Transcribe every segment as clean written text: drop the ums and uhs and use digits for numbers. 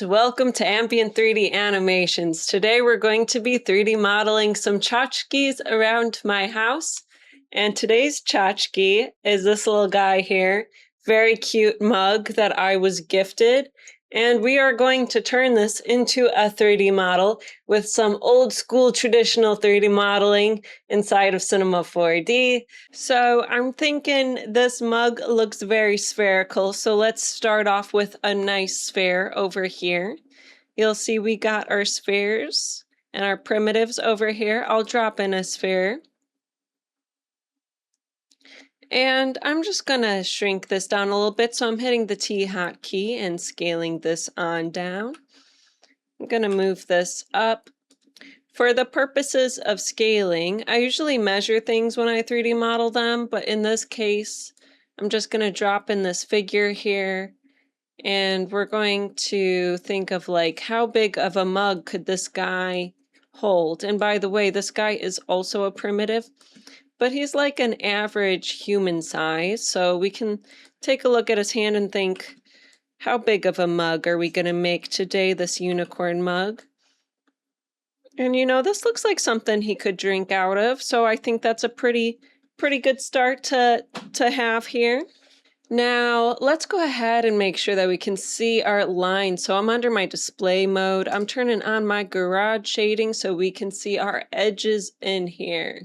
Welcome to Ambient 3D Animations. Today we're going to be 3D modeling some tchotchkes around my house. And today's tchotchke is this little guy here. Very cute mug that I was gifted. And we are going to turn this into a 3D model with some old school traditional 3D modeling inside of Cinema 4D. So I'm thinking this mug looks very spherical. So let's start off with a nice sphere over here. You'll see we got our spheres and our primitives over here. I'll drop in a sphere. And I'm just gonna shrink this down a little bit. So I'm hitting the T hotkey and scaling this on down. I'm gonna move this up. For the purposes of scaling, I usually measure things when I 3D model them, but in this case, I'm just gonna drop in this figure here, and we're going to think of like, how big of a mug could this guy hold? And by the way, this guy is also a primitive, but he's like an average human size. So we can take a look at his hand and think, how big of a mug are we gonna make today, this unicorn mug? And you know, this looks like something he could drink out of. So I think that's a pretty good start to have here. Now, let's go ahead and make sure that we can see our lines. So I'm under my display mode. I'm turning on my garage shading so we can see our edges in here.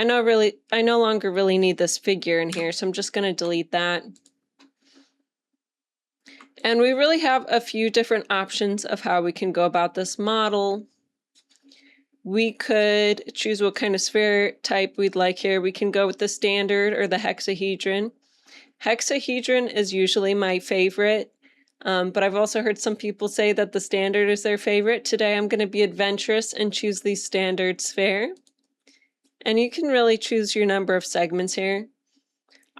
I no longer really need this figure in here, so I'm just gonna delete that. And we really have a few different options of how we can go about this model. We could choose what kind of sphere type we'd like here. We can go with the standard or the hexahedron. Hexahedron is usually my favorite, but I've also heard some people say that the standard is their favorite. Today I'm going to be adventurous and choose the standard sphere. And you can really choose your number of segments here.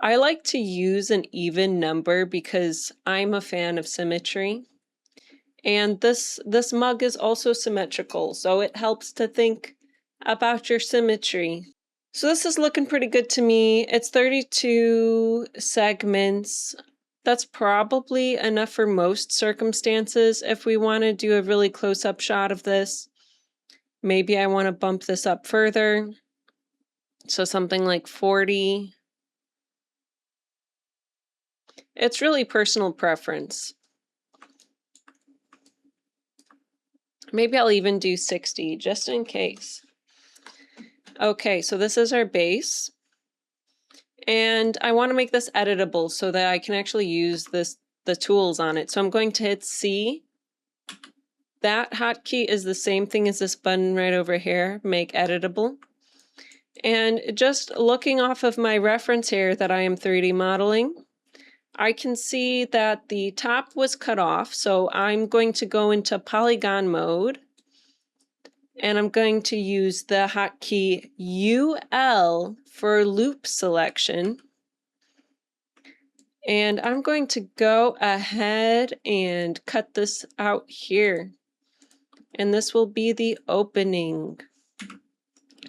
I like to use an even number because I'm a fan of symmetry. And this mug is also symmetrical, so it helps to think about your symmetry. So this is looking pretty good to me. It's 32 segments. That's probably enough for most circumstances. If we want to do a really close-up shot of this, maybe I want to bump this up further. So something like 40. It's really personal preference. Maybe I'll even do 60 just in case. Okay, so this is our base. And I want to make this editable so that I can actually use the tools on it. So I'm going to hit C. That hotkey is the same thing as this button right over here, make editable. And just looking off of my reference here that I am 3D modeling, I can see that the top was cut off, so I'm going to go into polygon mode, and I'm going to use the hotkey UL for loop selection. And I'm going to go ahead and cut this out here. And this will be the opening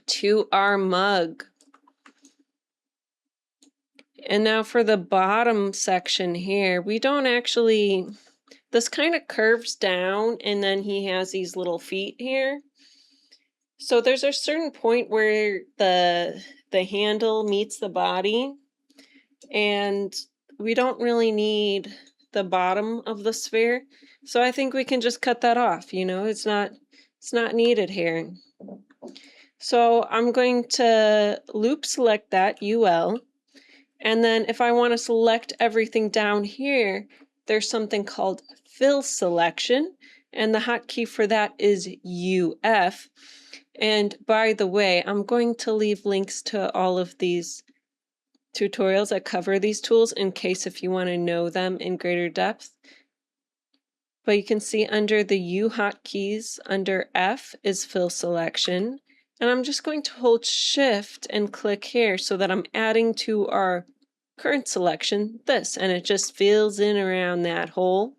to our mug. And now for the bottom section here, we don't actually, this kind of curves down and then he has these little feet here. So there's a certain point where the handle meets the body, and we don't really need the bottom of the sphere. So I think we can just cut that off, you know, it's not needed here. So I'm going to loop select that UL. And then if I want to select everything down here, there's something called fill selection. And the hotkey for that is UF. And by the way, I'm going to leave links to all of these tutorials that cover these tools in case if you want to know them in greater depth. But you can see under the U hotkeys, under F is fill selection. And I'm just going to hold Shift and click here so that I'm adding to our current selection this, and it just fills in around that whole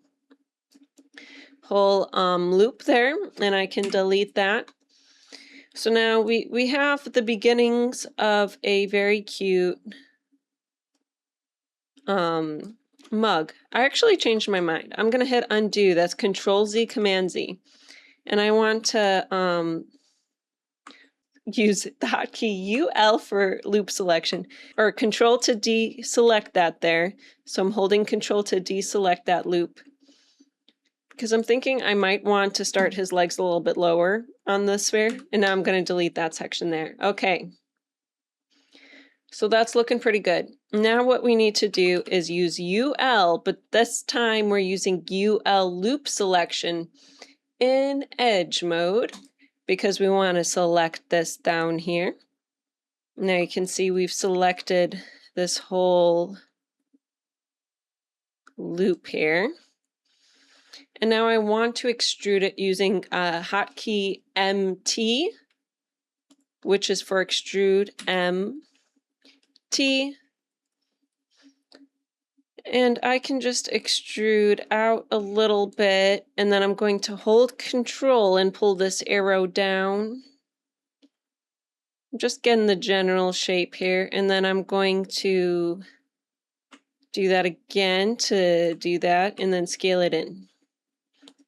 loop there, and I can delete that. So now we have the beginnings of a very cute mug. I actually changed my mind. I'm going to hit undo. That's Control Z, Command Z. And I want to use the hotkey UL for loop selection, or Control to deselect that there. So I'm holding Control to deselect that loop, because I'm thinking I might want to start his legs a little bit lower on the sphere. And now I'm going to delete that section there. Okay. So that's looking pretty good. Now what we need to do is use UL, but this time we're using UL loop selection in edge mode, because we want to select this down here. Now you can see we've selected this whole loop here. And now I want to extrude it using hotkey MT, which is for extrude MT. And I can just extrude out a little bit, and then I'm going to hold Control and pull this arrow down. I'm just getting the general shape here, and then I'm going to do that again to do that, and then scale it in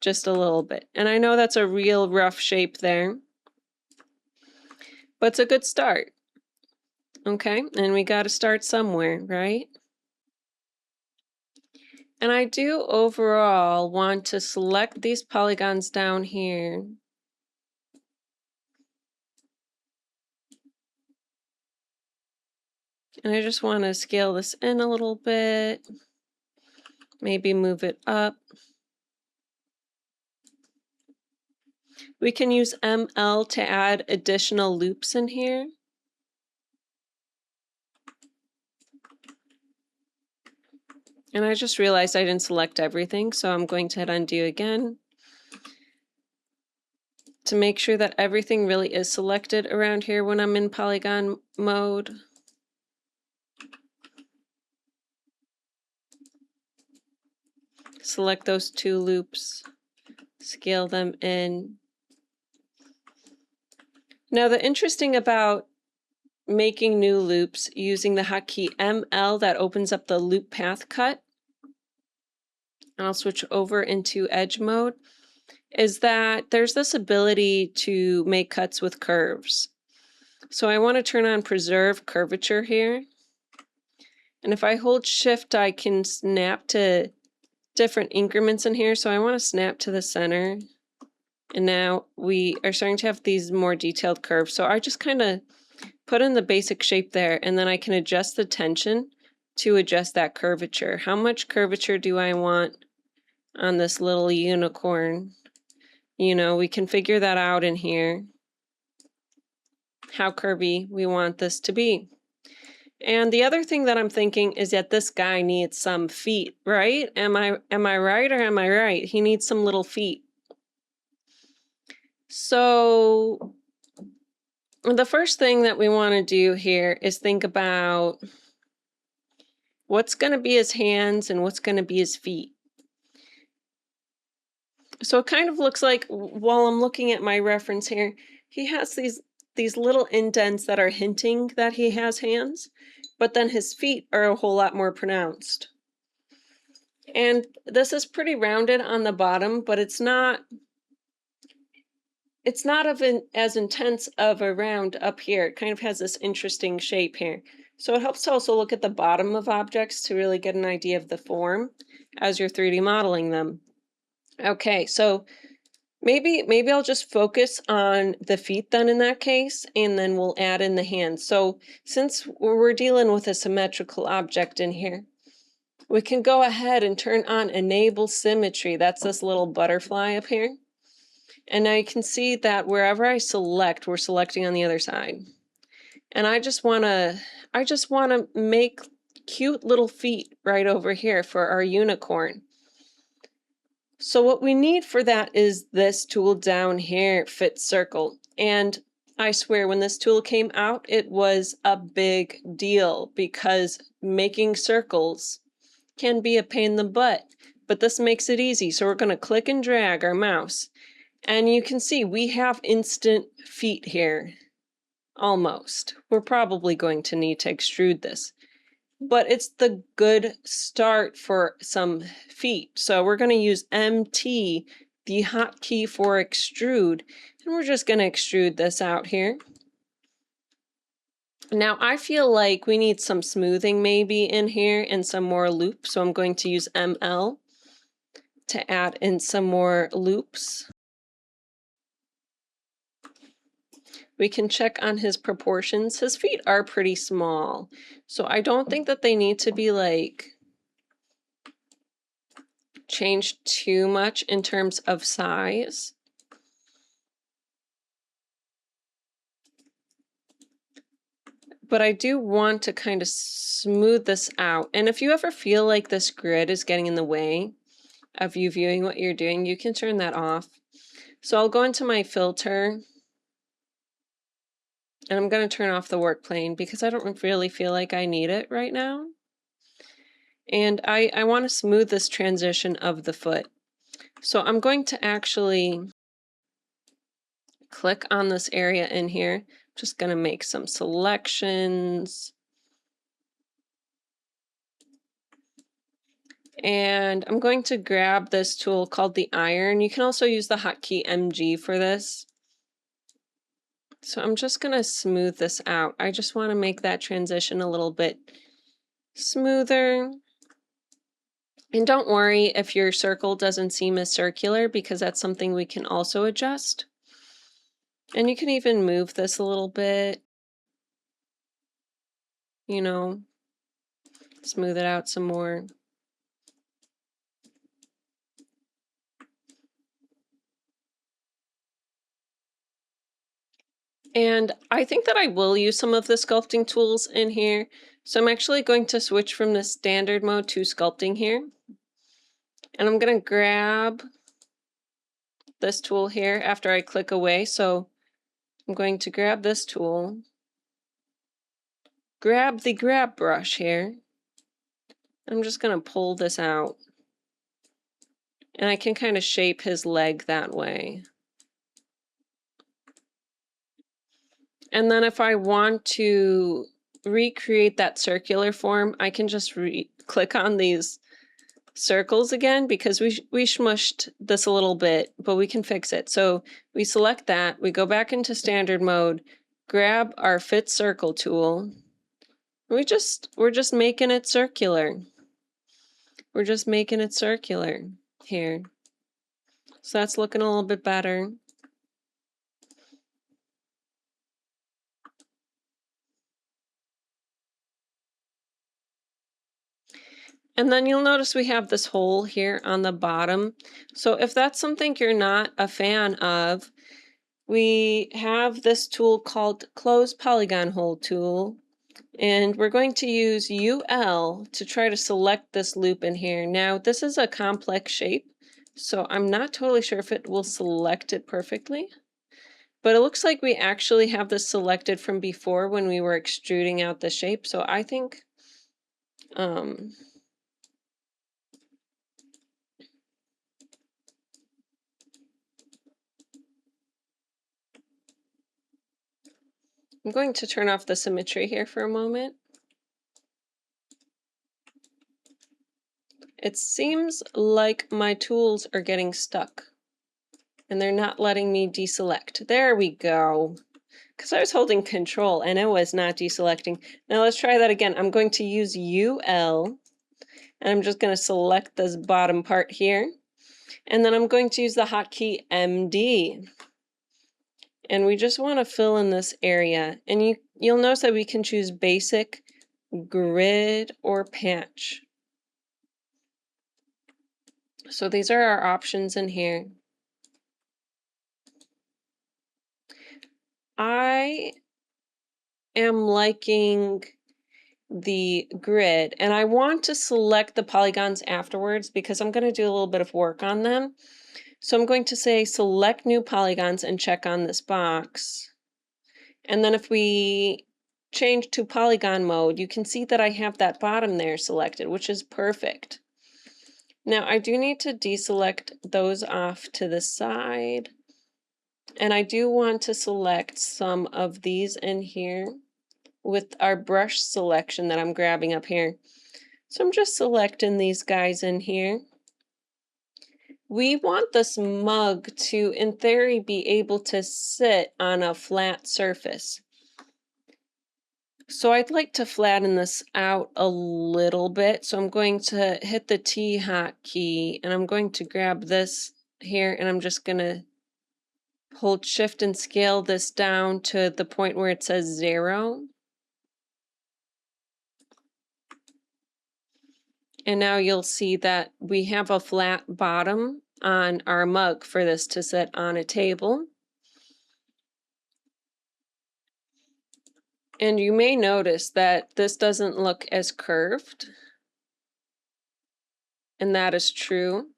just a little bit. And I know that's a real rough shape there, but it's a good start. Okay, and we got to start somewhere, right? And I do overall want to select these polygons down here. And I just want to scale this in a little bit, maybe move it up. We can use ML to add additional loops in here. And I just realized I didn't select everything, so I'm going to hit undo again to make sure that everything really is selected around here when I'm in polygon mode. Select those two loops, scale them in. Now the interesting about making new loops using the hotkey ML, that opens up the loop path cut, and I'll switch over into edge mode, is that there's this ability to make cuts with curves. So I want to turn on preserve curvature here. And if I hold shift, I can snap to different increments in here. So I want to snap to the center. And now we are starting to have these more detailed curves. So I just kind of put in the basic shape there, and then I can adjust the tension to adjust that curvature. How much curvature do I want on this little unicorn? You know, we can figure that out in here, how curvy we want this to be. And the other thing that I'm thinking is that this guy needs some feet, right? Am I right or am I right? He needs some little feet. So the first thing that we want to do here is think about what's going to be his hands and what's going to be his feet. So it kind of looks like, while I'm looking at my reference here, he has these little indents that are hinting that he has hands, but then his feet are a whole lot more pronounced. And this is pretty rounded on the bottom, but it's not as intense of a round up here. It kind of has this interesting shape here. So it helps to also look at the bottom of objects to really get an idea of the form as you're 3D modeling them. Okay, so maybe I'll just focus on the feet then in that case, and then we'll add in the hands. So since we're dealing with a symmetrical object in here, we can go ahead and turn on enable symmetry. That's this little butterfly up here. And now you can see that wherever I select, we're selecting on the other side. And I just want to make cute little feet right over here for our unicorn. So what we need for that is this tool down here, Fit Circle. And I swear, when this tool came out, it was a big deal, because making circles can be a pain in the butt. But this makes it easy. So we're going to click and drag our mouse. And you can see we have instant feet here. Almost. We're probably going to need to extrude this. but it's the good start for some feet. So we're going to use MT, the hotkey for extrude, and we're just going to extrude this out here. Now I feel like we need some smoothing maybe in here and some more loops, so I'm going to use ML to add in some more loops. We can check on his proportions. His feet are pretty small, so I don't think that they need to be like changed too much in terms of size. But I do want to kind of smooth this out. And if you ever feel like this grid is getting in the way of you viewing what you're doing, you can turn that off. So I'll go into my filter and I'm going to turn off the work plane because I don't really feel like I need it right now. And I want to smooth this transition of the foot. So I'm going to actually click on this area in here. I'm just going to make some selections. And I'm going to grab this tool called the iron. You can also use the hotkey MG for this. So I'm just going to smooth this out. I just want to make that transition a little bit smoother. And don't worry if your circle doesn't seem as circular, because that's something we can also adjust. And you can even move this a little bit, you know, smooth it out some more. And I think that I will use some of the sculpting tools in here. So I'm actually going to switch from the standard mode to sculpting here. And I'm going to grab this tool here after I click away. So I'm going to grab this tool, grab the grab brush here. I'm just going to pull this out. And I can kind of shape his leg that way. And then if I want to recreate that circular form, I can just click on these circles again, because we smushed this a little bit, but we can fix it. So we select that, we go back into standard mode, grab our fit circle tool. We're just making it circular. We're just making it circular here. So that's looking a little bit better. And then you'll notice we have this hole here on the bottom. So if that's something you're not a fan of, we have this tool called Close Polygon Hole tool. And we're going to use UL to try to select this loop in here. Now, this is a complex shape, so I'm not totally sure if it will select it perfectly. But it looks like we actually have this selected from before when we were extruding out the shape. So I think I'm going to turn off the symmetry here for a moment. It seems like my tools are getting stuck and they're not letting me deselect. There we go. Because I was holding control and it was not deselecting. Now let's try that again. I'm going to use UL and I'm just going to select this bottom part here. And then I'm going to use the hotkey MD. And we just want to fill in this area. And you'll notice that we can choose basic, grid, or patch. So these are our options in here. I am liking the grid, and I want to select the polygons afterwards because I'm going to do a little bit of work on them. So I'm going to say select new polygons and check on this box. And then if we change to polygon mode, you can see that I have that bottom there selected, which is perfect. Now I do need to deselect those off to the side. And I do want to select some of these in here. with our brush selection that I'm grabbing up here. So I'm just selecting these guys in here. We want this mug to, in theory, be able to sit on a flat surface. So I'd like to flatten this out a little bit. So I'm going to hit the T hotkey and I'm going to grab this here and I'm just going to hold shift and scale this down to the point where it says 0. And now you'll see that we have a flat bottom on our mug for this to sit on a table. And you may notice that this doesn't look as curved. And that is true.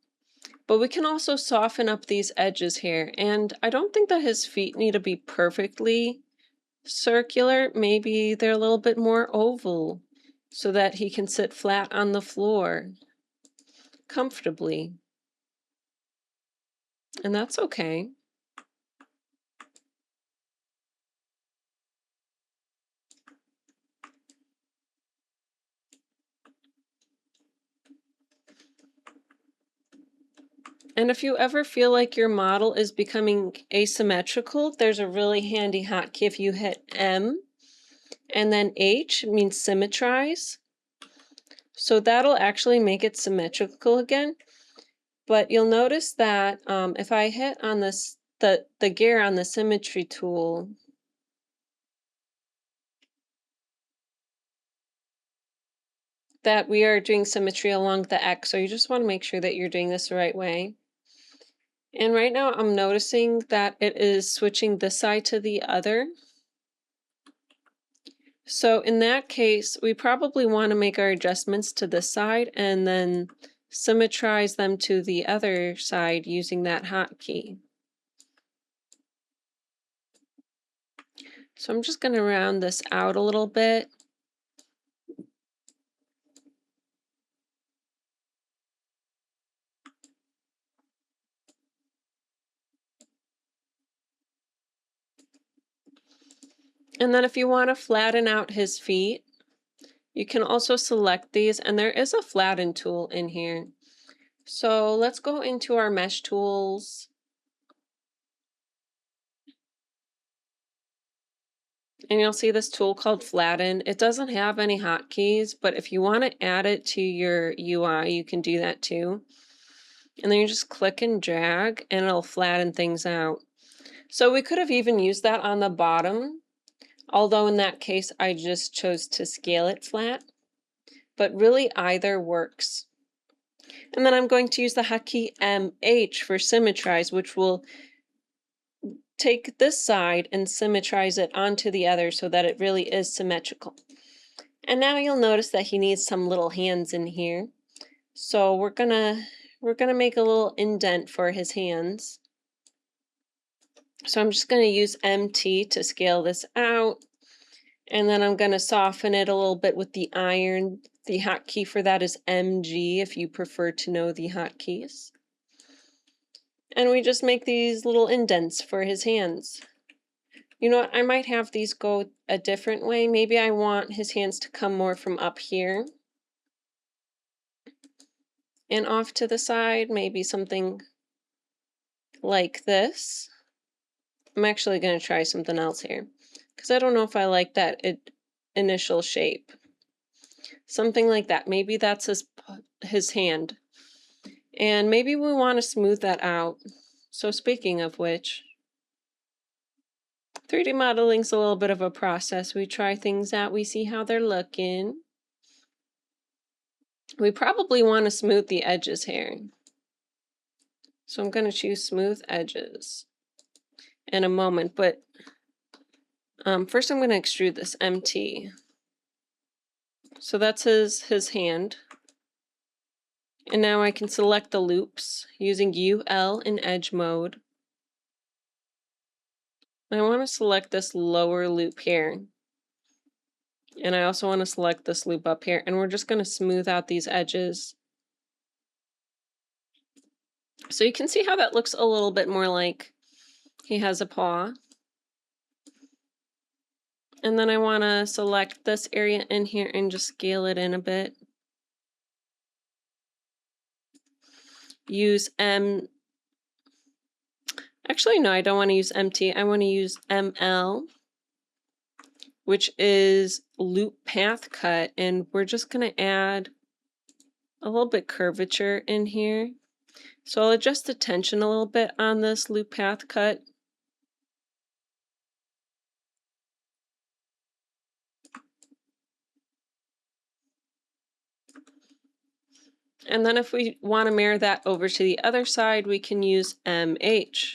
But we can also soften up these edges here. And I don't think that his feet need to be perfectly circular. Maybe they're a little bit more oval so that he can sit flat on the floor comfortably. And that's okay. And if you ever feel like your model is becoming asymmetrical, there's a really handy hotkey. If you hit M and then H, it means symmetrize. So that'll actually make it symmetrical again. But you'll notice that if I hit on this, the gear on the symmetry tool, that we are doing symmetry along the X. So you just want to make sure that you're doing this the right way. And right now I'm noticing that it is switching this side to the other. So in that case, we probably want to make our adjustments to this side and then symmetrize them to the other side using that hotkey. So I'm just going to round this out a little bit. And then if you want to flatten out his feet, you can also select these, and there is a flatten tool in here. So let's go into our mesh tools. And you'll see this tool called flatten. It doesn't have any hotkeys, but if you want to add it to your UI, you can do that too. And then you just click and drag and it'll flatten things out. So we could have even used that on the bottom, although in that case I just chose to scale it flat, but really either works. And then I'm going to use the hotkey MH for symmetrize, which will take this side and symmetrize it onto the other so that it really is symmetrical. And now you'll notice that he needs some little hands in here. So we're gonna make a little indent for his hands. So I'm just gonna use MT to scale this out. And then I'm gonna soften it a little bit with the iron. The hotkey for that is MG if you prefer to know the hotkeys. And we just make these little indents for his hands. You know what, I might have these go a different way. Maybe I want his hands to come more from up here and off to the side, maybe something like this. I'm actually going to try something else here because I don't know if I like that initial shape. Something like that. Maybe that's his hand. And maybe we want to smooth that out. So speaking of which, 3D modeling's a little bit of a process. We try things out, we see how they're looking. We probably want to smooth the edges here. So I'm going to choose smooth edges in a moment, but first I'm going to extrude this MT. So that's his hand. And now I can select the loops using UL in edge mode. I want to select this lower loop here. And I also want to select this loop up here. And we're just going to smooth out these edges. So you can see how that looks a little bit more like he has a paw. And then I want to select this area in here and just scale it in a bit. Use actually no, I don't want to use MT. I want to use ML, which is loop path cut, and we're just going to add a little bit curvature in here. So I'll adjust the tension a little bit on this loop path cut. And then if we want to mirror that over to the other side, we can use MH.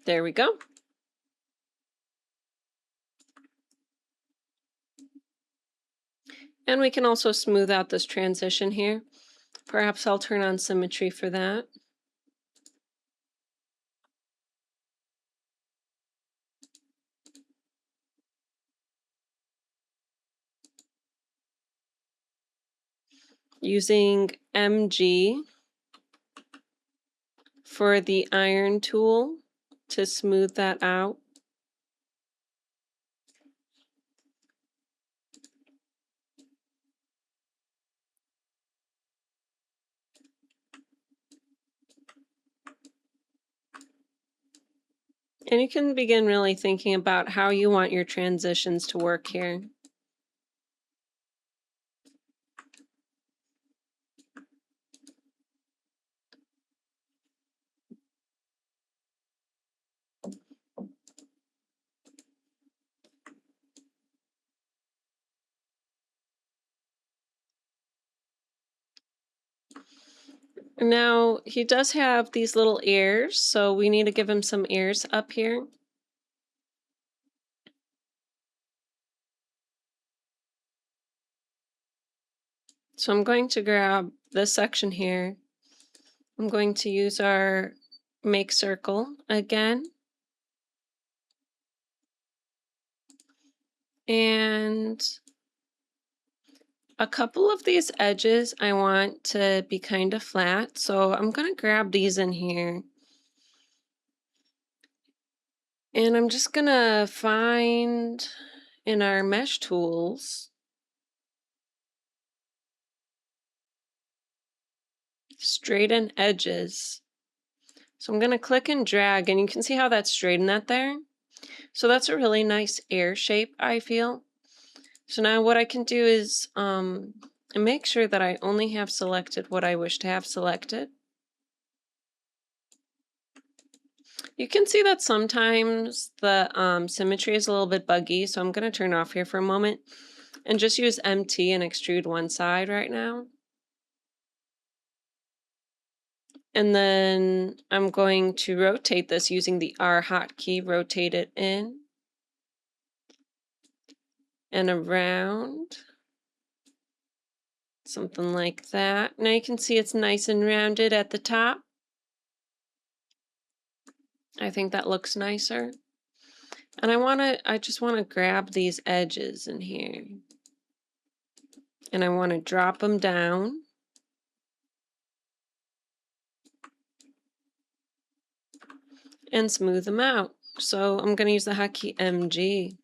There we go. And we can also smooth out this transition here. Perhaps I'll turn on symmetry for that. Using MG for the iron tool to smooth that out. And you can begin really thinking about how you want your transitions to work here. Now, he does have these little ears, so we need to give him some ears up here. So I'm going to grab this section here. I'm going to use our make circle again. And a couple of these edges I want to be kind of flat, so I'm going to grab these in here. And I'm just going to find in our mesh tools straighten edges. So I'm going to click and drag, and you can see how that's straightened that there. So that's a really nice air shape, I feel. So now what I can do is make sure that I only have selected what I wish to have selected. You can see that sometimes the symmetry is a little bit buggy, so I'm going to turn off here for a moment and just use MT and extrude one side right now. And then I'm going to rotate this using the R hotkey, rotate it in and around. Something like that. Now you can see it's nice and rounded at the top. I think that looks nicer. And I just want to grab these edges in here. And I want to drop them down. And smooth them out. So I'm going to use the hotkey MG.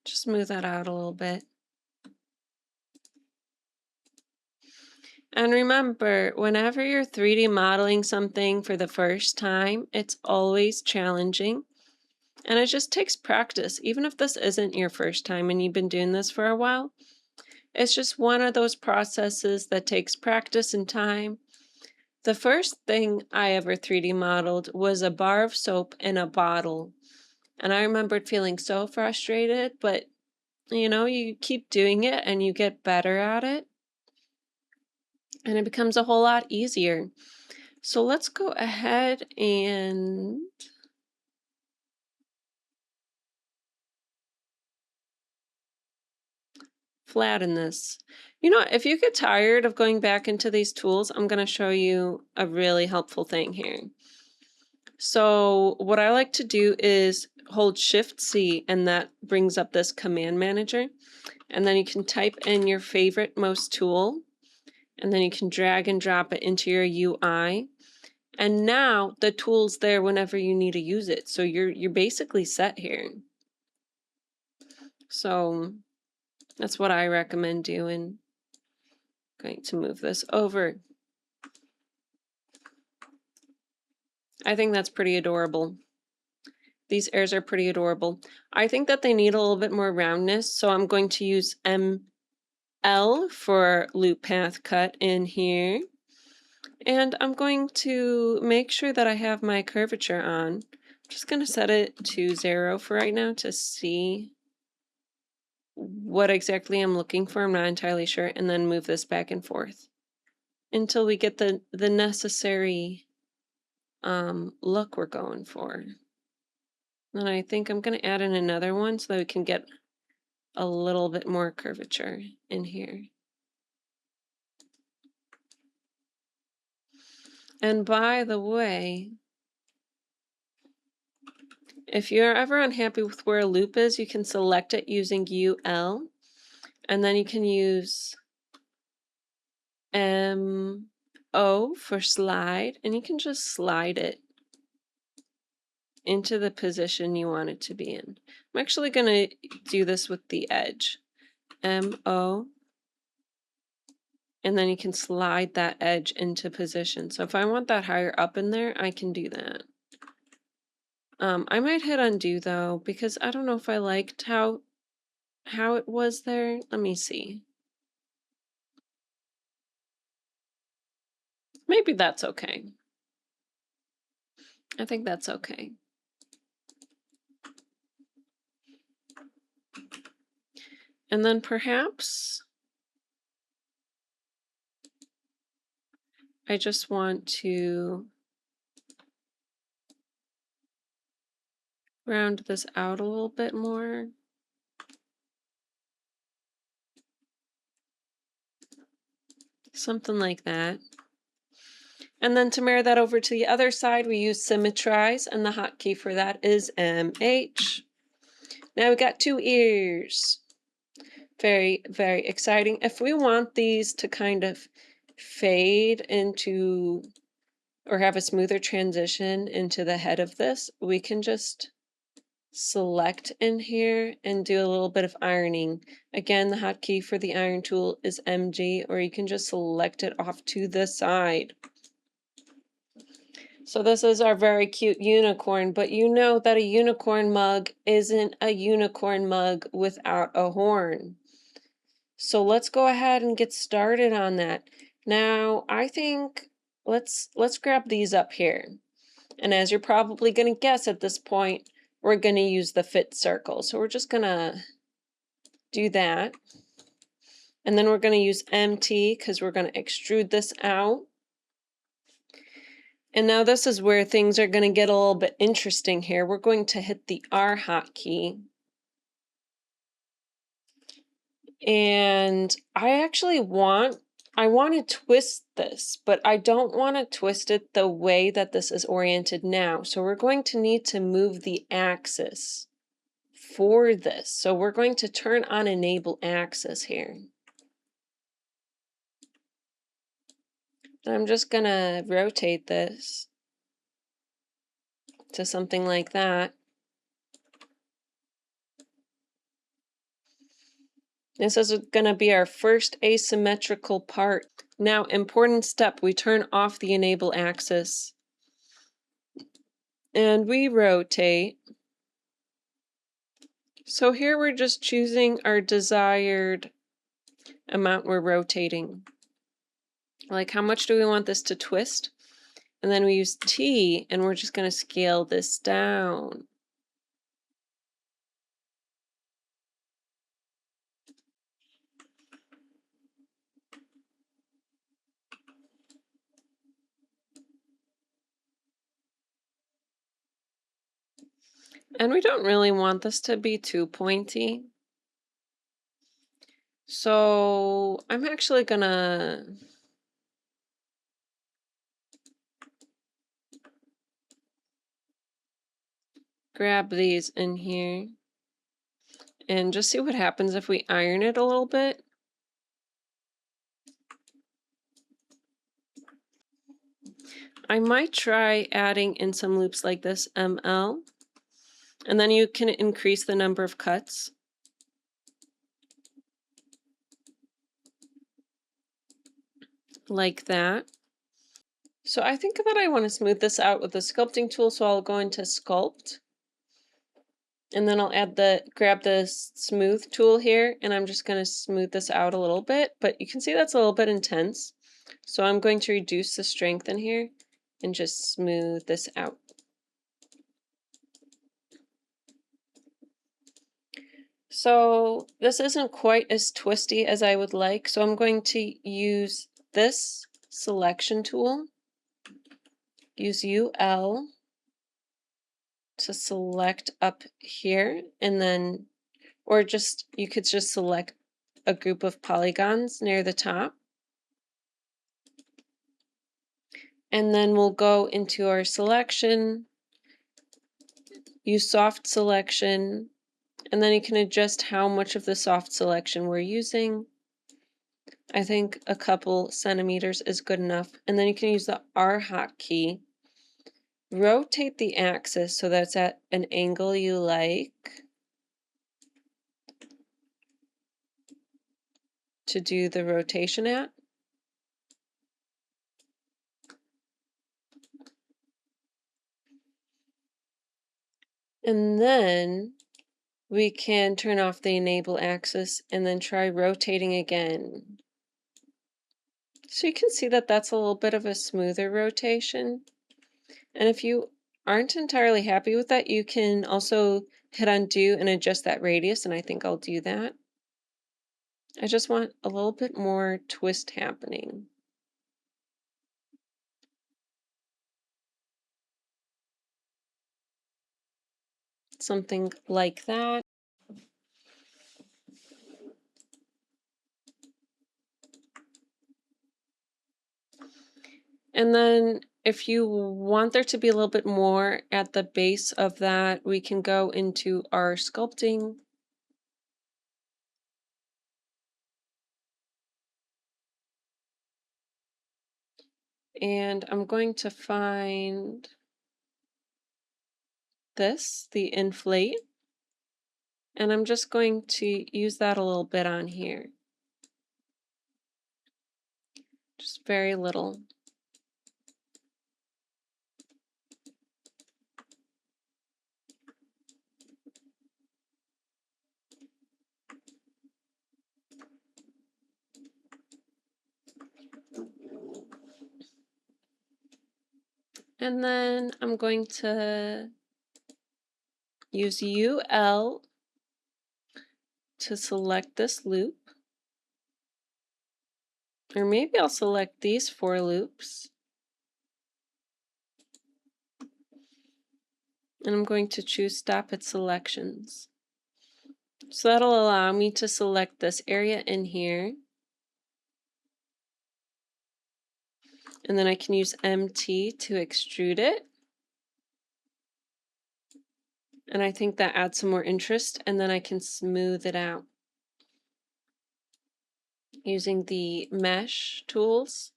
Just smooth that out a little bit. And remember, whenever you're 3D modeling something for the first time, it's always challenging. And it just takes practice. Even if this isn't your first time and you've been doing this for a while, it's just one of those processes that takes practice and time. The first thing I ever 3D modeled was a bar of soap in a bottle. And I remembered feeling so frustrated, but you know, you keep doing it and you get better at it. And it becomes a whole lot easier. So let's go ahead and flatten this. You know, if you get tired of going back into these tools, I'm going to show you a really helpful thing here. So what I like to do is hold Shift C, and that brings up this command manager. And then you can type in your favorite most tool, and then you can drag and drop it into your UI. And now the tool's there whenever you need to use it. So you're basically set here. So that's what I recommend doing. I'm going to move this over. I think that's pretty adorable. These airs are pretty adorable. I think that they need a little bit more roundness, so I'm going to use ML for loop path cut in here. And I'm going to make sure that I have my curvature on. I'm just going to set it to 0 for right now to see what exactly I'm looking for. I'm not entirely sure. And then move this back and forth until we get the necessary look we're going for. And I think I'm going to add in another one so that we can get a little bit more curvature in here. And by the way, if you're ever unhappy with where a loop is, you can select it using UL, and then you can use MO for slide, and you can just slide it into the position you want it to be in. I'm actually going to do this with the edge. MO, and then you can slide that edge into position. So if I want that higher up in there, I can do that. I might hit undo though, because I don't know if I liked how it was there. Let me see. Maybe that's okay. I think that's okay. And then perhaps I just want to round this out a little bit more. Something like that. And then to mirror that over to the other side, we use symmetrize, and the hotkey for that is MH. Now we got 2 ears. Very, very exciting. If we want these to kind of fade into or have a smoother transition into the head of this, we can just select in here and do a little bit of ironing. Again, the hotkey for the iron tool is MG, or you can just select it off to the side. So this is our very cute unicorn, but you know that a unicorn mug isn't a unicorn mug without a horn. So let's go ahead and get started on that. Now, I think let's grab these up here. And as you're probably going to guess at this point, we're going to use the fit circle. So we're just going to do that. And then we're going to use MT because we're going to extrude this out. And now this is where things are going to get a little bit interesting here. We're going to hit the R hotkey. And I actually want to twist this, but I don't want to twist it the way that this is oriented now. So we're going to need to move the axis for this. So we're going to turn on enable axis here. I'm just going to rotate this to something like that. This is going to be our first asymmetrical part. Now, important step, we turn off the enable axis and we rotate. So here we're just choosing our desired amount we're rotating. Like how much do we want this to twist? And then we use T and we're just going to scale this down. And we don't really want this to be too pointy. So I'm actually gonna grab these in here and just see what happens if we iron it a little bit. I might try adding in some loops like this, ML, and then you can increase the number of cuts. Like that. So I think that I want to smooth this out with the sculpting tool, so I'll go into sculpt. And then I'll grab the smooth tool here, and I'm just going to smooth this out a little bit, but you can see that's a little bit intense. So I'm going to reduce the strength in here and just smooth this out. So this isn't quite as twisty as I would like, so I'm going to use this selection tool, use UL to select up here, and then, or just, you could just select a group of polygons near the top. And then we'll go into our selection, use soft selection, and then you can adjust how much of the soft selection we're using. I think a couple centimeters is good enough. And then you can use the R hotkey. Rotate the axis so that's at an angle you like to do the rotation at. And then we can turn off the enable axis and then try rotating again. So you can see that that's a little bit of a smoother rotation. And if you aren't entirely happy with that, you can also hit undo and adjust that radius, and I think I'll do that. I just want a little bit more twist happening. Something like that. And then if you want there to be a little bit more at the base of that, we can go into our sculpting. And I'm going to find this, the inflate, and I'm just going to use that a little bit on here. Just very little. And then I'm going to use UL to select this loop. Or maybe I'll select these 4 loops. And I'm going to choose stop at selections. So that'll allow me to select this area in here. And then I can use MT to extrude it. And I think that adds some more interest, and then I can smooth it out using the mesh tools.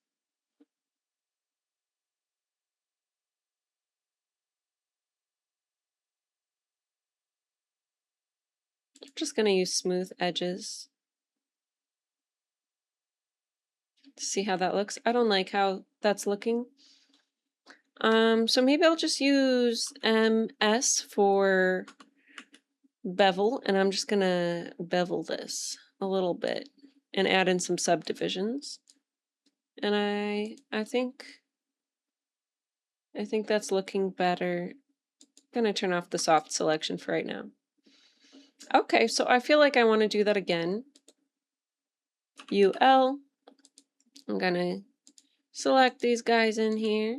I'm just going to use smooth edges to see how that looks. I don't like how that's looking. So maybe I'll just use MS for bevel, and I'm just going to bevel this a little bit and add in some subdivisions. And I think that's looking better. I'm going to turn off the soft selection for right now. Okay, so I feel like I want to do that again. UL. I'm going to select these guys in here.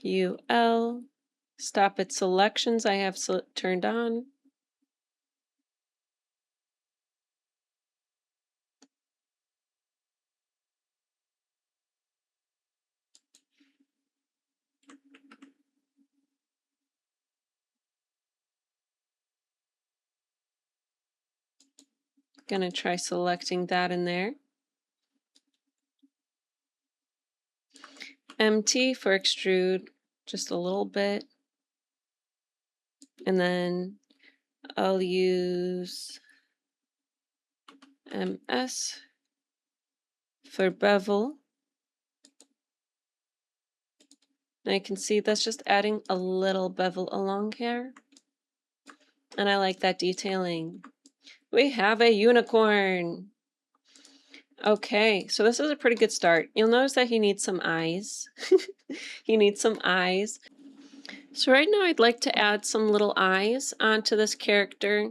UL. Stop at selections I have turned on. Gonna try selecting that in there. MT for extrude, just a little bit. And then I'll use MS for bevel. And I can see that's just adding a little bevel along here. And I like that detailing. We have a unicorn. Okay, so this is a pretty good start. You'll notice that he needs some eyes. He needs some eyes. So right now I'd like to add some little eyes onto this character.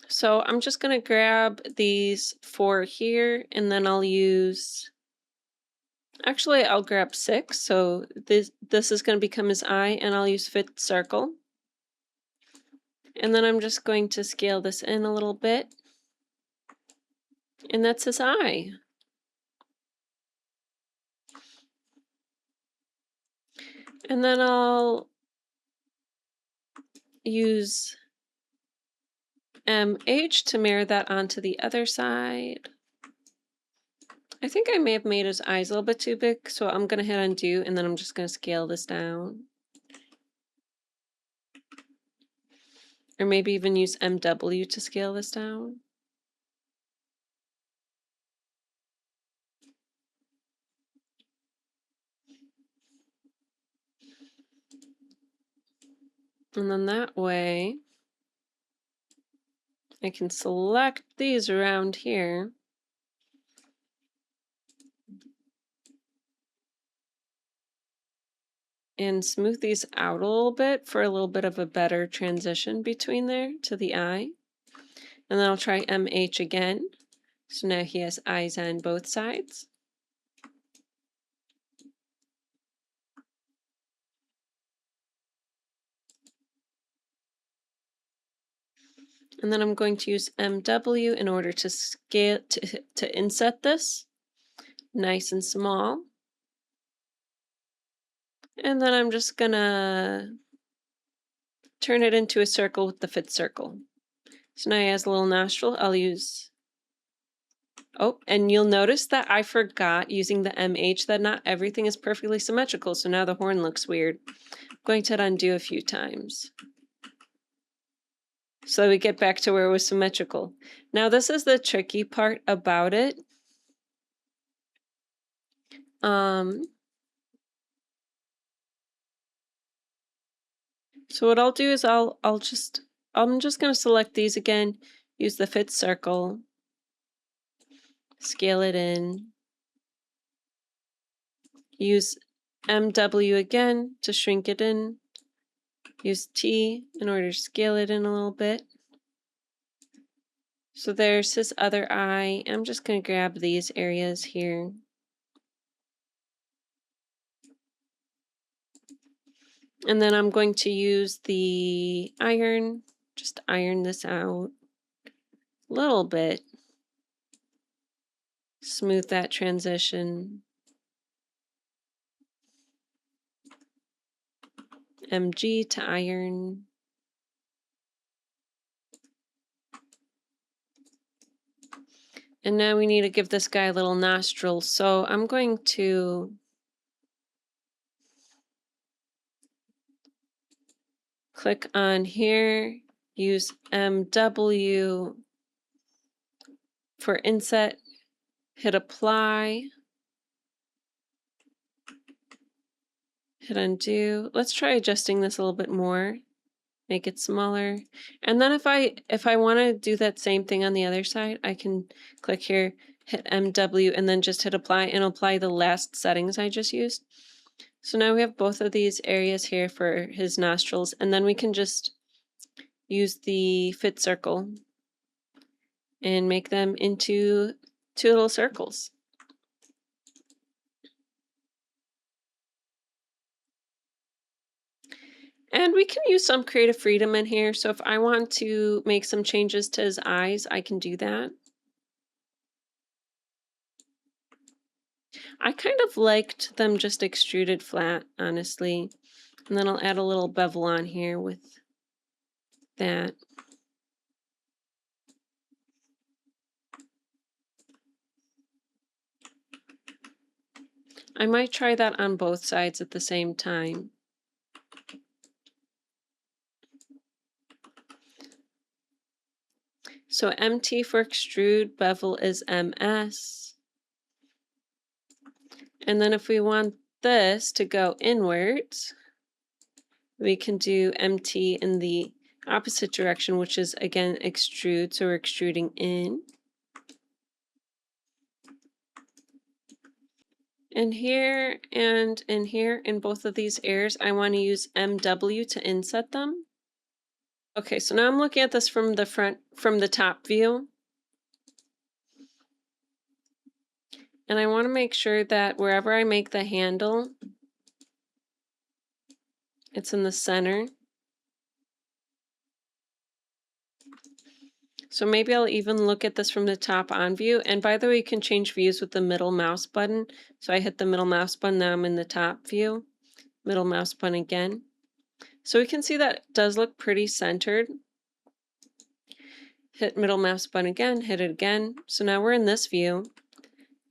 So I'm just going to grab these 4 here, and then I'll use... Actually, I'll grab 6, so this is going to become his eye, and I'll use fit circle. And then I'm just going to scale this in a little bit. And that's his eye. And then I'll use MH to mirror that onto the other side. I think I may have made his eyes a little bit too big, so I'm going to hit undo, and then I'm just going to scale this down. Or maybe even use MW to scale this down. And then that way, I can select these around here. And smooth these out a little bit for a little bit of a better transition between there to the eye. And then I'll try MH again. So now he has eyes on both sides. And then I'm going to use MW in order to scale to inset this nice and small. And then I'm just gonna turn it into a circle with the fit circle. So now he has a little nostril. I'll use... Oh, and you'll notice that I forgot using the MH that not everything is perfectly symmetrical, so now the horn looks weird. I'm going to undo a few times so we get back to where it was symmetrical. Now this is the tricky part about it. So what I'll do is I'm just going to select these again, use the fit circle, scale it in, use MW again to shrink it in, use T in order to scale it in a little bit. So there's his other eye. I'm just going to grab these areas here. And then I'm going to use the iron, just iron this out a little bit. Smooth that transition. MG to iron. And now we need to give this guy a little nostril. So I'm going to click on here, use MW for inset, hit apply, hit undo. Let's try adjusting this a little bit more, make it smaller. And then if I want to do that same thing on the other side, I can click here, hit MW, and then just hit apply and apply the last settings I just used. So now we have both of these areas here for his nostrils, and then we can just use the fit circle and make them into 2 little circles. And we can use some creative freedom in here, so if I want to make some changes to his eyes, I can do that. I kind of liked them just extruded flat, honestly. And then I'll add a little bevel on here with that. I might try that on both sides at the same time. So MT for extrude, bevel is MS. And then if we want this to go inwards, we can do MT in the opposite direction, which is again extrude, so we're extruding in. And here and in here, in both of these airs, I want to use MW to inset them. Okay, so now I'm looking at this from the front, from the top view. And I want to make sure that wherever I make the handle, it's in the center. So maybe I'll even look at this from the top on view. And by the way, you can change views with the middle mouse button. So I hit the middle mouse button, now I'm in the top view. Middle mouse button again. So we can see that it does look pretty centered. Hit middle mouse button again, hit it again. So now we're in this view.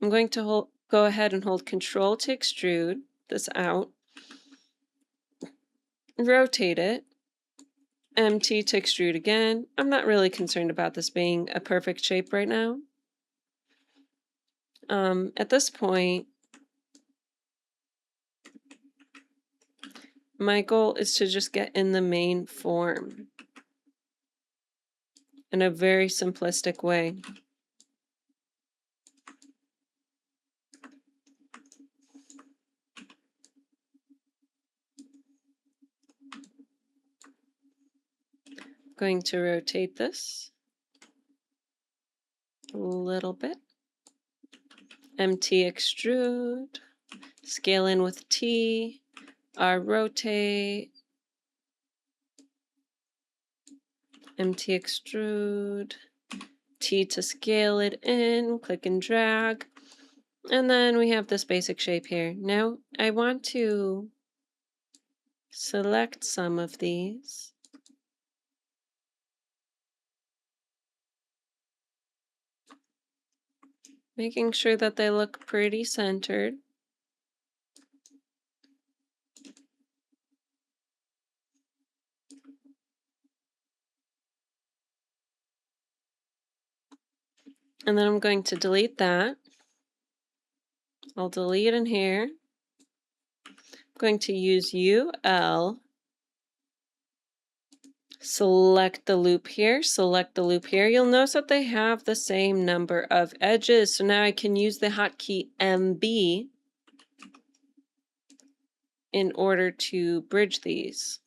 I'm going to go ahead and hold Control to extrude this out. Rotate it. MT to extrude again. I'm not really concerned about this being a perfect shape right now. At this point, my goal is to just get in the main form in a very simplistic way. Going to rotate this a little bit. MT extrude, scale in with T, R rotate, MT extrude, T to scale it in, click and drag, and then we have this basic shape here. Now I want to select some of these. Making sure that they look pretty centered. And then I'm going to delete that. I'll delete in here. I'm going to use UL. Select the loop here, select the loop here. You'll notice that they have the same number of edges. So now I can use the hotkey MB in order to bridge these.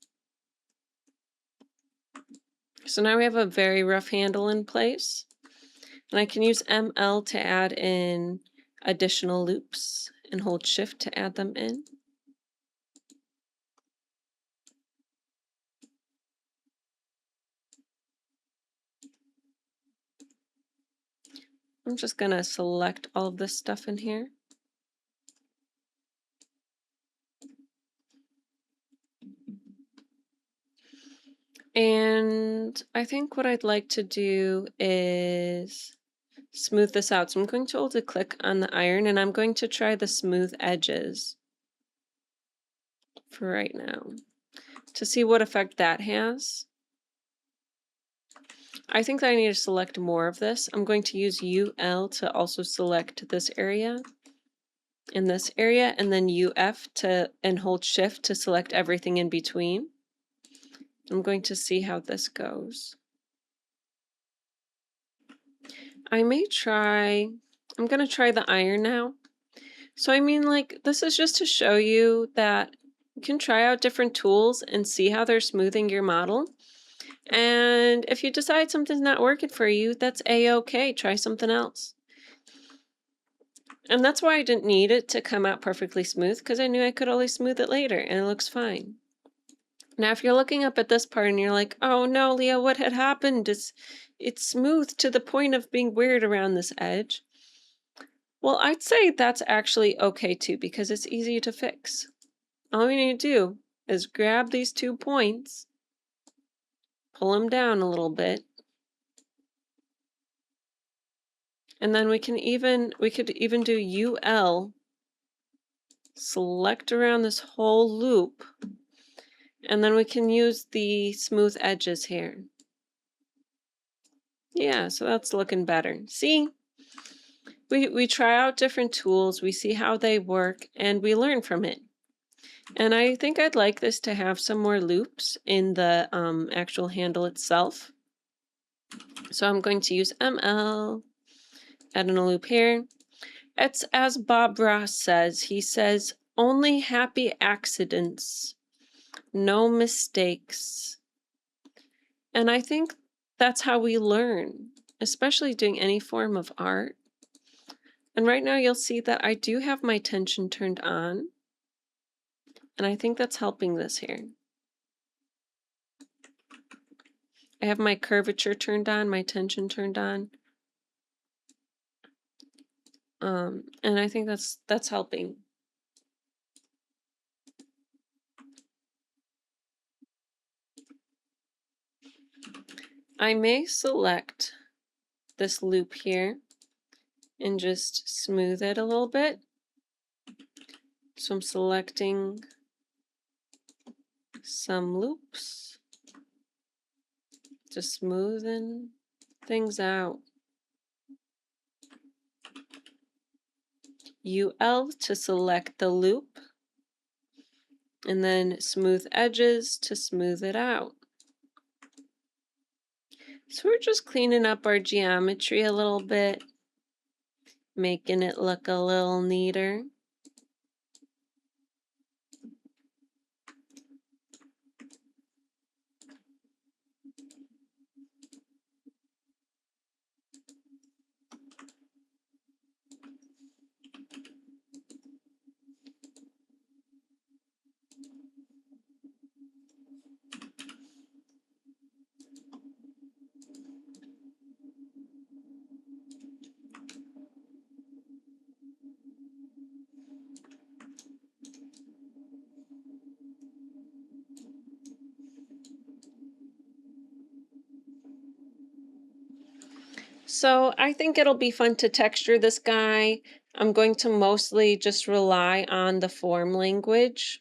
So now we have a very rough handle in place. And I can use ML to add in additional loops and hold Shift to add them in. I'm just going to select all of this stuff in here. And I think what I'd like to do is smooth this out. So I'm going to hold a click on the iron and I'm going to try the smooth edges for right now to see what effect that has. I think that I need to select more of this. I'm going to use UL to also select this area and this area, and then UF and hold Shift to select everything in between. I'm going to see how this goes. I'm going to try the iron now. So I mean, like, this is just to show you that you can try out different tools and see how they're smoothing your model. And if you decide something's not working for you, that's a-okay. Try something else. And that's why I didn't need it to come out perfectly smooth, because I knew I could always smooth it later and it looks fine. Now, if you're looking up at this part and you're like, oh no, Leah, what had happened? It's smooth to the point of being weird around this edge. Well, I'd say that's actually okay too, because it's easy to fix. All we need to do is grab these 2 points, pull them down a little bit, and then we could even do UL select around this whole loop, and then we can use the smooth edges here. Yeah, so that's looking better. See? We try out different tools, we see how they work, and we learn from it. And I think I'd like this to have some more loops in the actual handle itself. So I'm going to use ML, add in a loop here. It's as Bob Ross says, he says, only happy accidents, no mistakes. And I think that's how we learn, especially doing any form of art. And right now you'll see that I do have my tension turned on. And I think that's helping this here. I have my curvature turned on, my tension turned on. And I think that's helping. I may select this loop here and just smooth it a little bit. So I'm selecting some loops to smoothen things out. UL to select the loop, and then smooth edges to smooth it out. So we're just cleaning up our geometry a little bit, making it look a little neater. So I think it'll be fun to texture this guy. I'm going to mostly just rely on the form language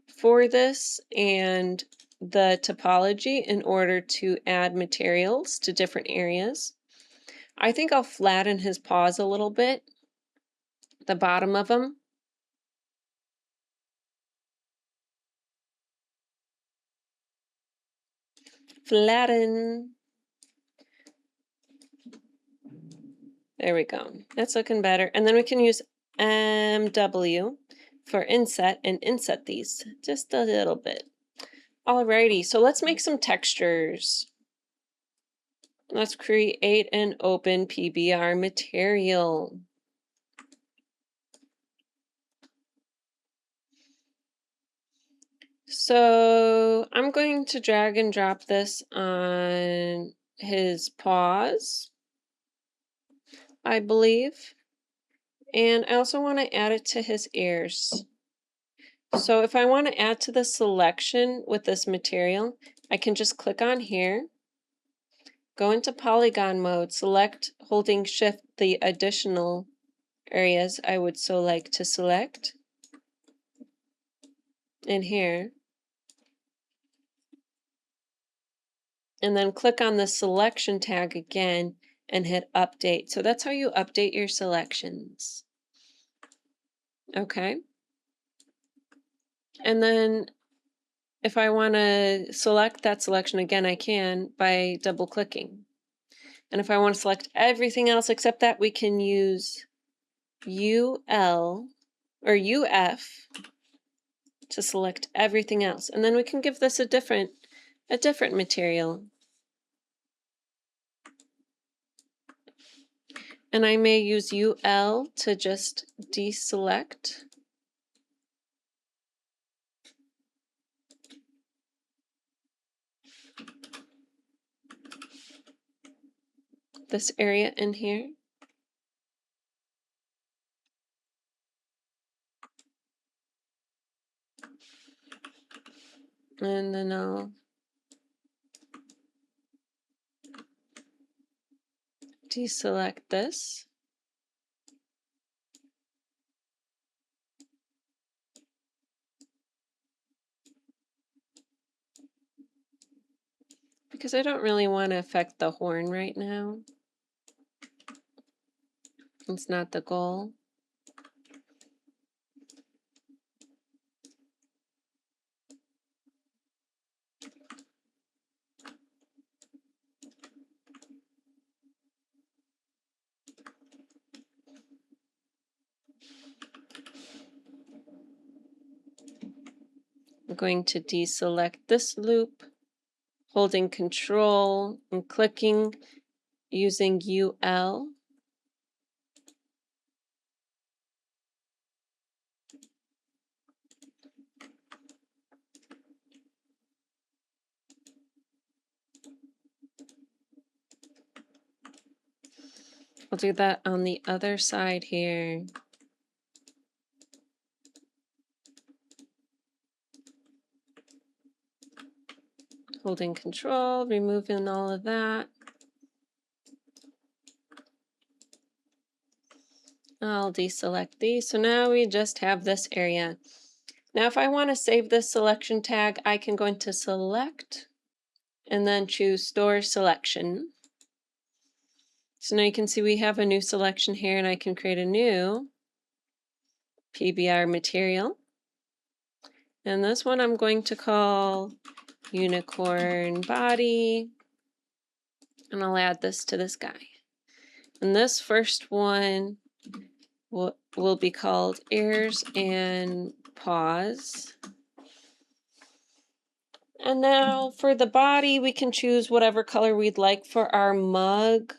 for this and the topology in order to add materials to different areas. I think I'll flatten his paws a little bit, the bottom of them. Flatten. There we go. That's looking better. And then we can use MW for inset and inset these just a little bit. Alrighty, so let's make some textures. Let's create an open PBR material. So I'm going to drag and drop this on his paws, I believe. And I also want to add it to his ears. So if I want to add to the selection with this material, I can just click on here, go into polygon mode, select holding shift the additional areas I would so like to select in here. And then click on the selection tag again and hit update. So that's how you update your selections. Okay. And then if I want to select that selection again, I can by double clicking. And if I want to select everything else except that, we can use UL or UF to select everything else. And then we can give this a different material. And I may use UL to just deselect. This area in here. And then I'll deselect this. because I don't really want to affect the horn right now. It's not the goal. I'm going to deselect this loop, holding Control and clicking using UL. I'll do that on the other side here. Holding Control, removing all of that. I'll deselect these. So now we just have this area. Now if I want to save this selection tag, I can go into Select and then choose Store Selection. So now you can see we have a new selection here, and I can create a new PBR material. And this one I'm going to call Unicorn Body, and I'll add this to this guy. And this first one will be called Ears and Paws. And now for the body, we can choose whatever color we'd like for our mug.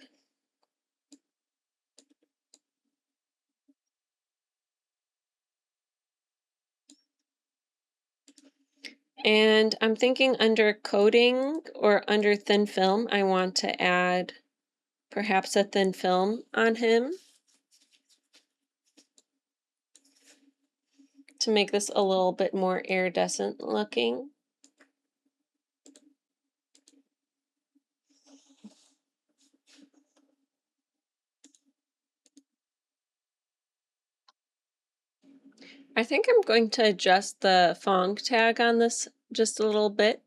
And I'm thinking under coating or under thin film, I want to add perhaps a thin film on him to make this a little bit more iridescent looking. I think I'm going to adjust the Fong tag on this just a little bit.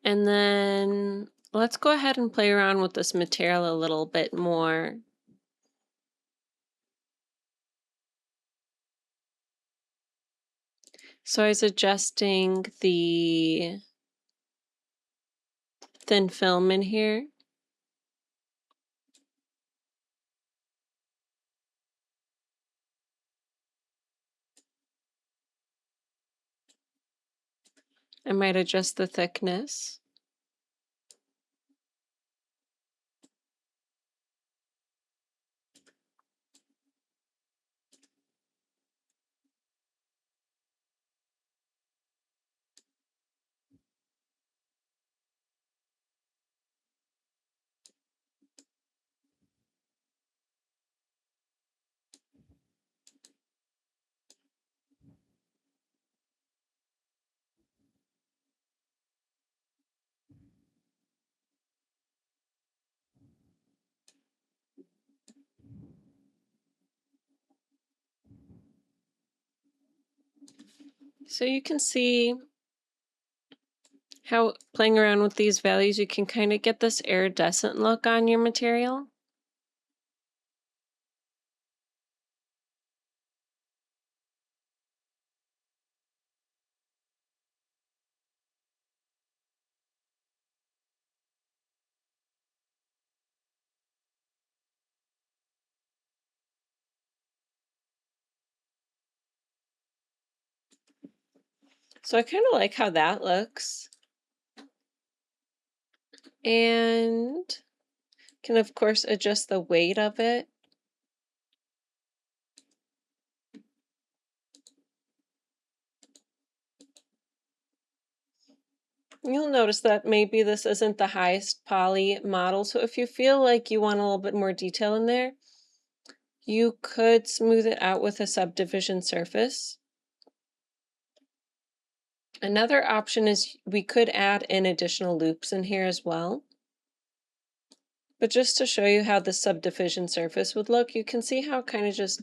And then let's go ahead and play around with this material a little bit more. So I was adjusting the thin film in here. I might adjust the thickness. So you can see how playing around with these values, you can kind of get this iridescent look on your material. So I kind of like how that looks. And can of course adjust the weight of it. You'll notice that maybe this isn't the highest poly model, so if you feel like you want a little bit more detail in there, you could smooth it out with a subdivision surface. Another option is we could add in additional loops in here as well. But just to show you how the subdivision surface would look, you can see how it kind of just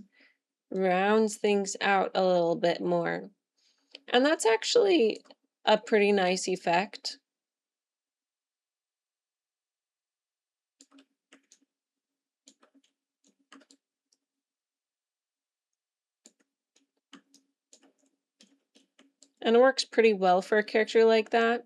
rounds things out a little bit more. And that's actually a pretty nice effect. And it works pretty well for a character like that.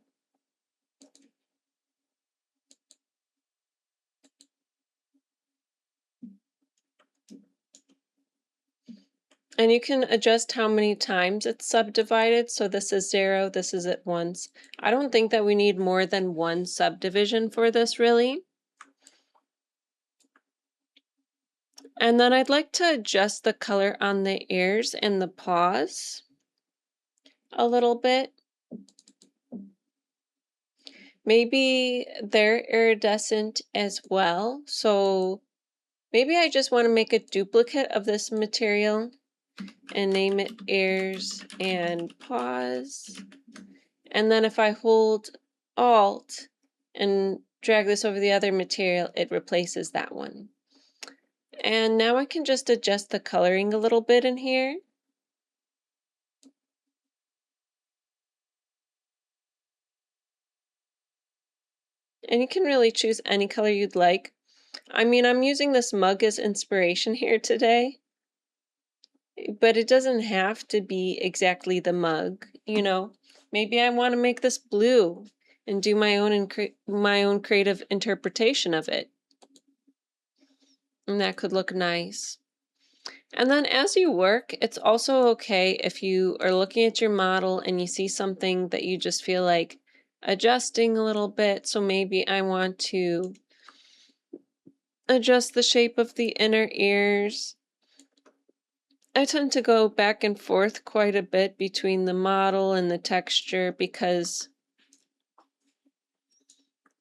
And you can adjust how many times it's subdivided. So this is 0, this is at once. I don't think that we need more than one subdivision for this, really. And then I'd like to adjust the color on the ears and the paws a little bit. Maybe they're iridescent as well. So maybe I just want to make a duplicate of this material and name it ears and paws. And then if I hold Alt and drag this over the other material, it replaces that one. And now I can just adjust the coloring a little bit in here. And you can really choose any color you'd like. I mean, I'm using this mug as inspiration here today, but it doesn't have to be exactly the mug, you know. Maybe I want to make this blue and do my own creative interpretation of it. And that could look nice. And then as you work, it's also okay if you are looking at your model and you see something that you just feel like adjusting a little bit. So maybe I want to adjust the shape of the inner ears. I tend to go back and forth quite a bit between the model and the texture because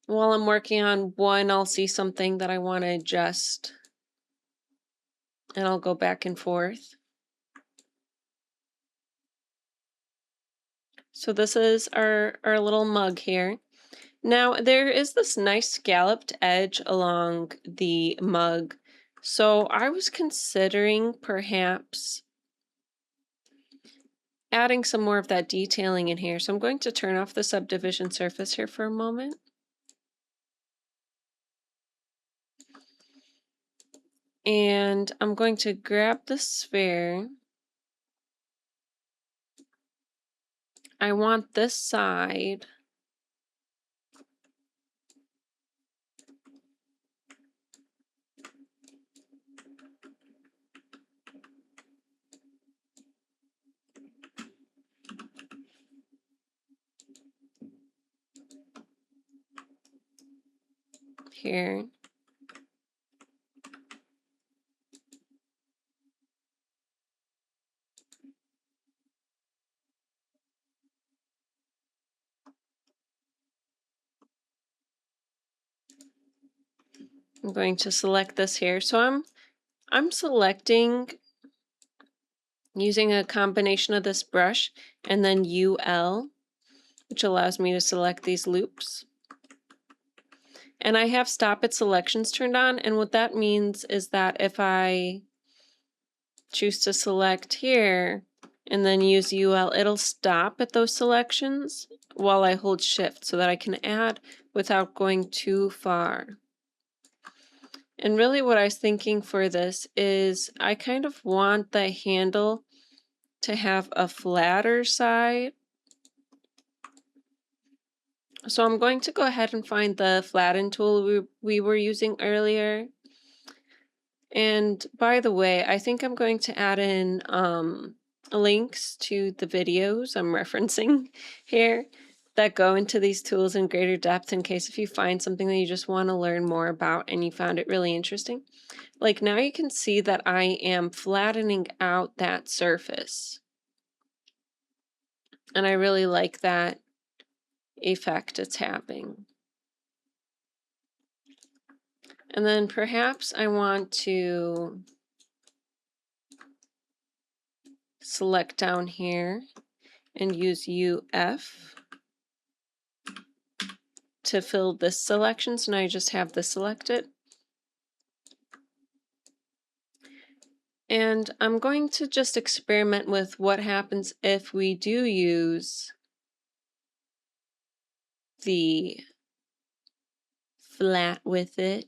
while I'm working on one, I'll see something that I want to adjust and I'll go back and forth. So this is our little mug here. Now there is this nice scalloped edge along the mug. So I was considering perhaps adding some more of that detailing in here. So I'm going to turn off the subdivision surface here for a moment. And I'm going to grab the sphere. I want this side here. I'm going to select this here. So I'm selecting using a combination of this brush and then UL, which allows me to select these loops. And I have stop at selections turned on, and what that means is that if I choose to select here and then use UL, it'll stop at those selections while I hold shift so that I can add without going too far. And really what I was thinking for this is I kind of want the handle to have a flatter side. So I'm going to go ahead and find the flatten tool we were using earlier. And by the way, I think I'm going to add in links to the videos I'm referencing here that go into these tools in greater depth in case if you find something that you just want to learn more about and you found it really interesting. Like now you can see that I am flattening out that surface. And I really like that effect it's having. And then perhaps I want to select down here and use UF to fill this selection. So now I just have this selected. And I'm going to just experiment with what happens if we do use the flat with it.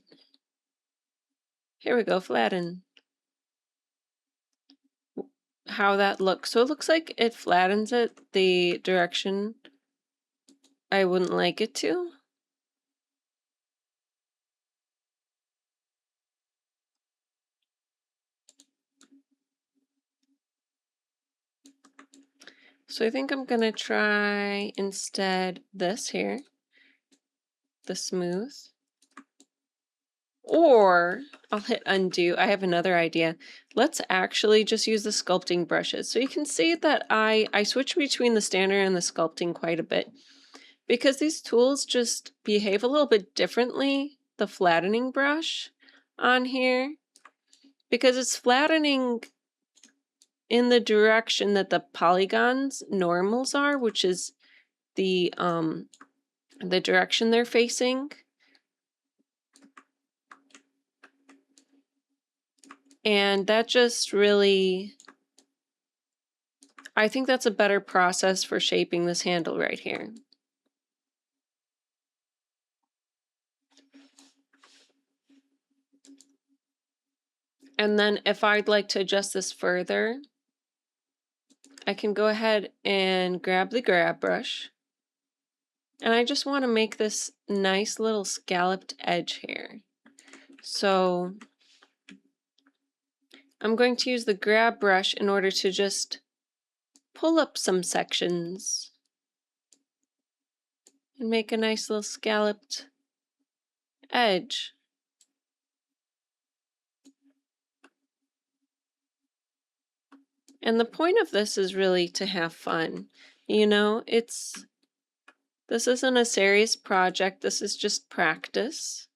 Here we go, flatten. How that looks. So it looks like it flattens it the direction I wouldn't like it to. So I think I'm gonna try instead this here, the smooth. Or I'll hit undo. I have another idea. Let's actually just use the sculpting brushes. So you can see that I switch between the standard and the sculpting quite a bit because these tools just behave a little bit differently. The flattening brush on here, because it's flattening in the direction that the polygons normals are, which is the direction they're facing. And that just really, I think that's a better process for shaping this handle right here. And then if I'd like to adjust this further, I can go ahead and grab the grab brush. And I just want to make this nice little scalloped edge here. So I'm going to use the grab brush in order to just pull up some sections and make a nice little scalloped edge. And the point of this is really to have fun. You know, this isn't a serious project, this is just practice.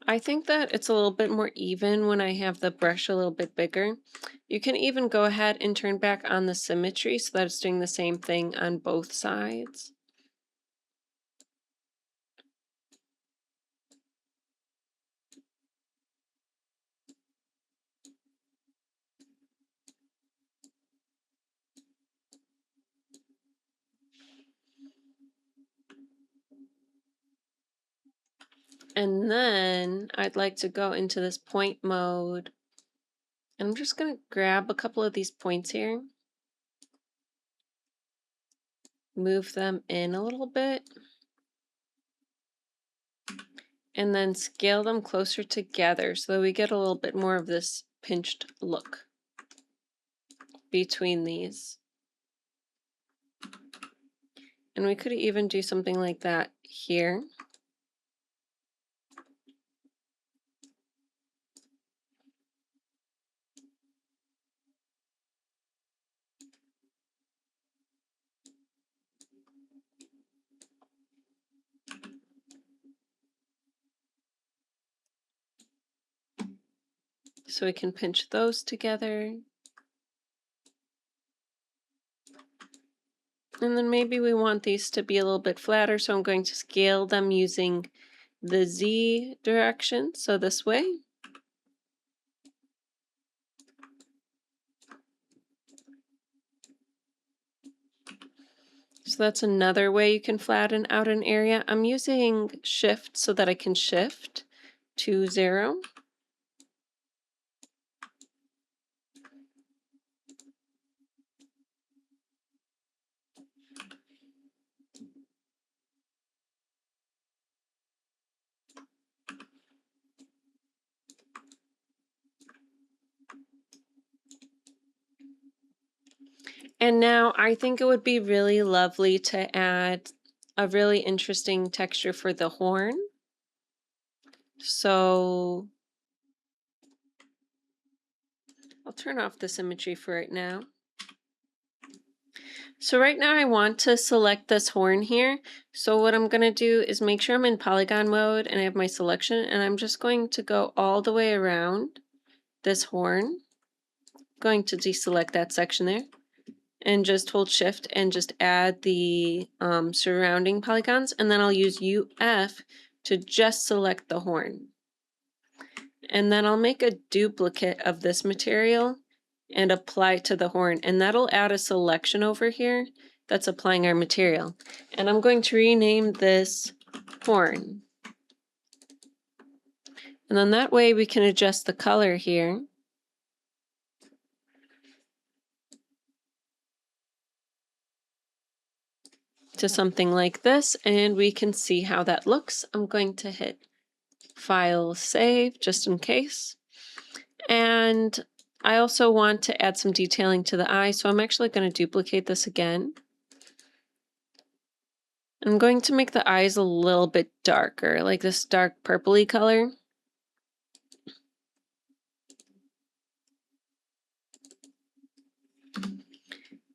I think that it's a little bit more even when I have the brush a little bit bigger. You can even go ahead and turn back on the symmetry so that it's doing the same thing on both sides. And then I'd like to go into this point mode. And I'm just going to grab a couple of these points here, move them in a little bit, and then scale them closer together so that we get a little bit more of this pinched look between these. And we could even do something like that here. So we can pinch those together. And then maybe we want these to be a little bit flatter, so I'm going to scale them using the Z direction, so this way. So that's another way you can flatten out an area. I'm using shift so that I can shift to 0. And now I think it would be really lovely to add a really interesting texture for the horn. So I'll turn off the symmetry for right now. So right now I want to select this horn here. So what I'm going to do is make sure I'm in polygon mode and I have my selection, and I'm just going to go all the way around this horn. I'm going to deselect that section there and just hold shift and just add the surrounding polygons, and then I'll use UF to just select the horn. And then I'll make a duplicate of this material and apply it to the horn, and that'll add a selection over here that's applying our material. And I'm going to rename this horn. And then that way we can adjust the color here. To something like this, and we can see how that looks. I'm going to hit File, Save, just in case. And I also want to add some detailing to the eye, so I'm actually going to duplicate this again. I'm going to make the eyes a little bit darker, like this dark purpley color.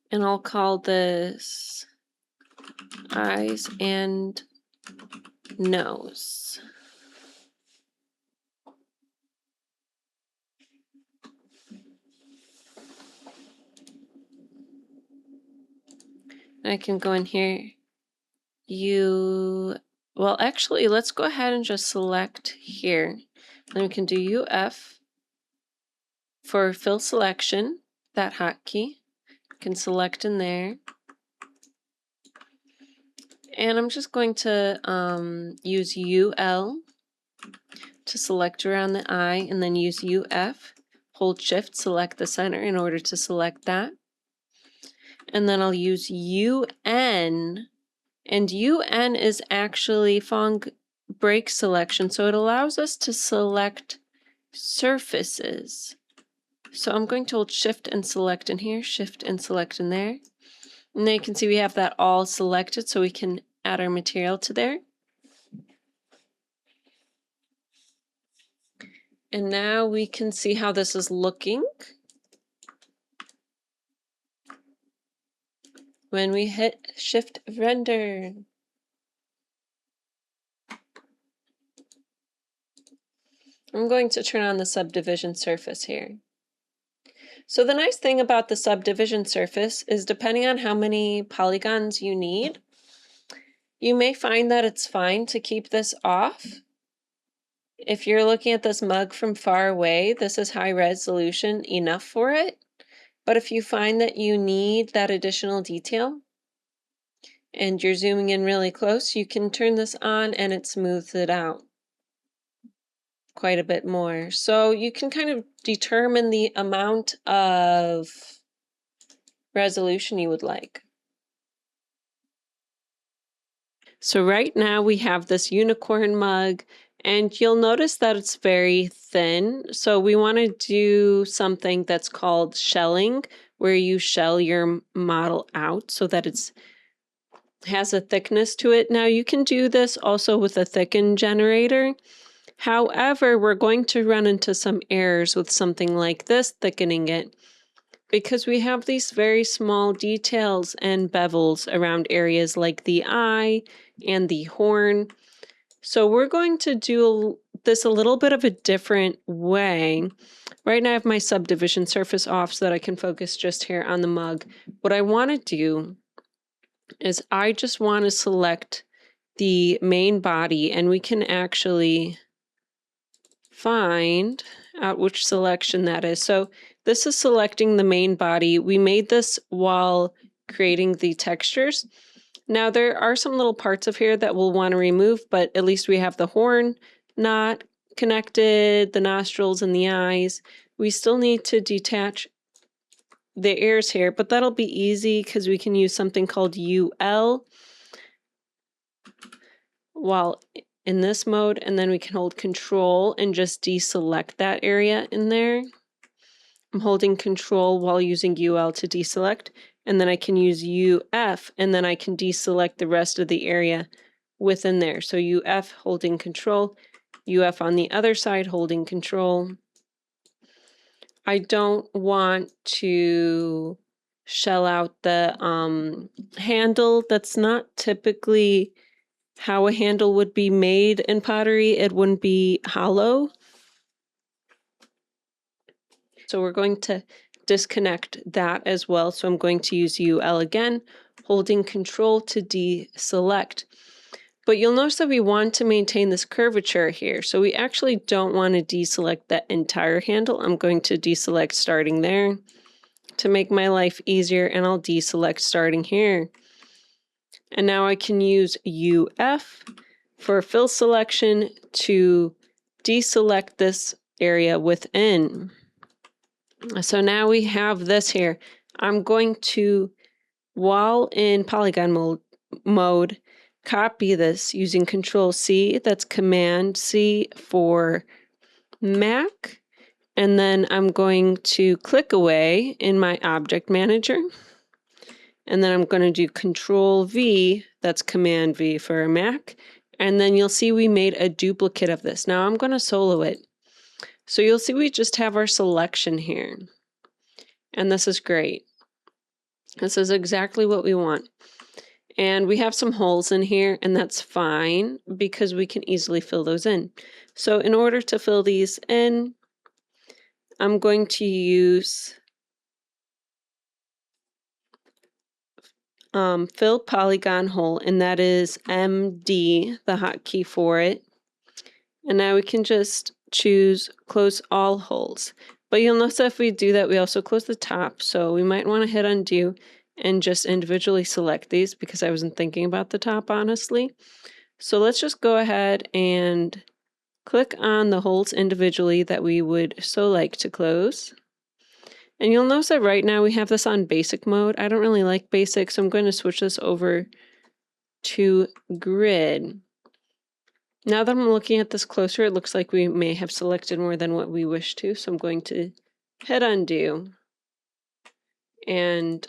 And I'll call this eyes and nose. I can go in here. Well, actually, let's go ahead and just select here. Then we can do UF for fill selection, that hotkey. You can select in there. And I'm just going to use UL to select around the eye, and then use UF, hold shift, select the center in order to select that. And then I'll use UN, and UN is actually Phong break selection, so it allows us to select surfaces. So I'm going to hold shift and select in here, shift and select in there. And then you can see we have that all selected, so we can add our material to there. And now we can see how this is looking when we hit Shift Render. I'm going to turn on the subdivision surface here. So the nice thing about the subdivision surface is, depending on how many polygons you need, you may find that it's fine to keep this off. If you're looking at this mug from far away, this is high resolution enough for it. But if you find that you need that additional detail and you're zooming in really close, you can turn this on and it smooths it out quite a bit more. So you can kind of determine the amount of resolution you would like. So right now we have this unicorn mug, and you'll notice that it's very thin. So we want to do something that's called shelling, where you shell your model out so that it has a thickness to it. Now you can do this also with a thicken generator. However, we're going to run into some errors with something like this, thickening it, because we have these very small details and bevels around areas like the eye and the horn. So we're going to do this a little bit of a different way. Right now I have my subdivision surface off so that I can focus just here on the mug. What I want to do is I just want to select the main body, and we can actually find out which selection that is. So this is selecting the main body. We made this while creating the textures. Now there are some little parts of here that we'll want to remove, but at least we have the horn not connected, the nostrils and the eyes. We still need to detach the ears here, but that'll be easy because we can use something called UL while in this mode, and then we can hold Control and just deselect that area in there. I'm holding Control while using UL to deselect, and then I can use UF, and then I can deselect the rest of the area within there. So UF holding control, UF on the other side holding control. I don't want to shell out the handle. That's not typically how a handle would be made in pottery. It wouldn't be hollow. So we're going to disconnect that as well. So I'm going to use UL again, holding control to deselect. But you'll notice that we want to maintain this curvature here. So we actually don't want to deselect that entire handle. I'm going to deselect starting there to make my life easier, and I'll deselect starting here. And now I can use UF for fill selection to deselect this area within. So now we have this here. I'm going to, while in polygon mode, copy this using Control C. That's Command C for Mac. And then I'm going to click away in my object manager. And then I'm going to do Control V. That's Command V for a Mac. And then you'll see we made a duplicate of this. Now I'm going to solo it. So you'll see we just have our selection here. And this is great. This is exactly what we want. And we have some holes in here, and that's fine because we can easily fill those in. So in order to fill these in, I'm going to use fill polygon hole, and that is MD, the hotkey for it. And now we can just choose close all holes. But you'll notice that if we do that, we also close the top. So we might want to hit undo and just individually select these because I wasn't thinking about the top, honestly. So let's just go ahead and click on the holes individually that we would so like to close. And you'll notice that right now we have this on basic mode. I don't really like basic, so I'm going to switch this over to grid. Now that I'm looking at this closer, it looks like we may have selected more than what we wish to, so I'm going to hit undo. And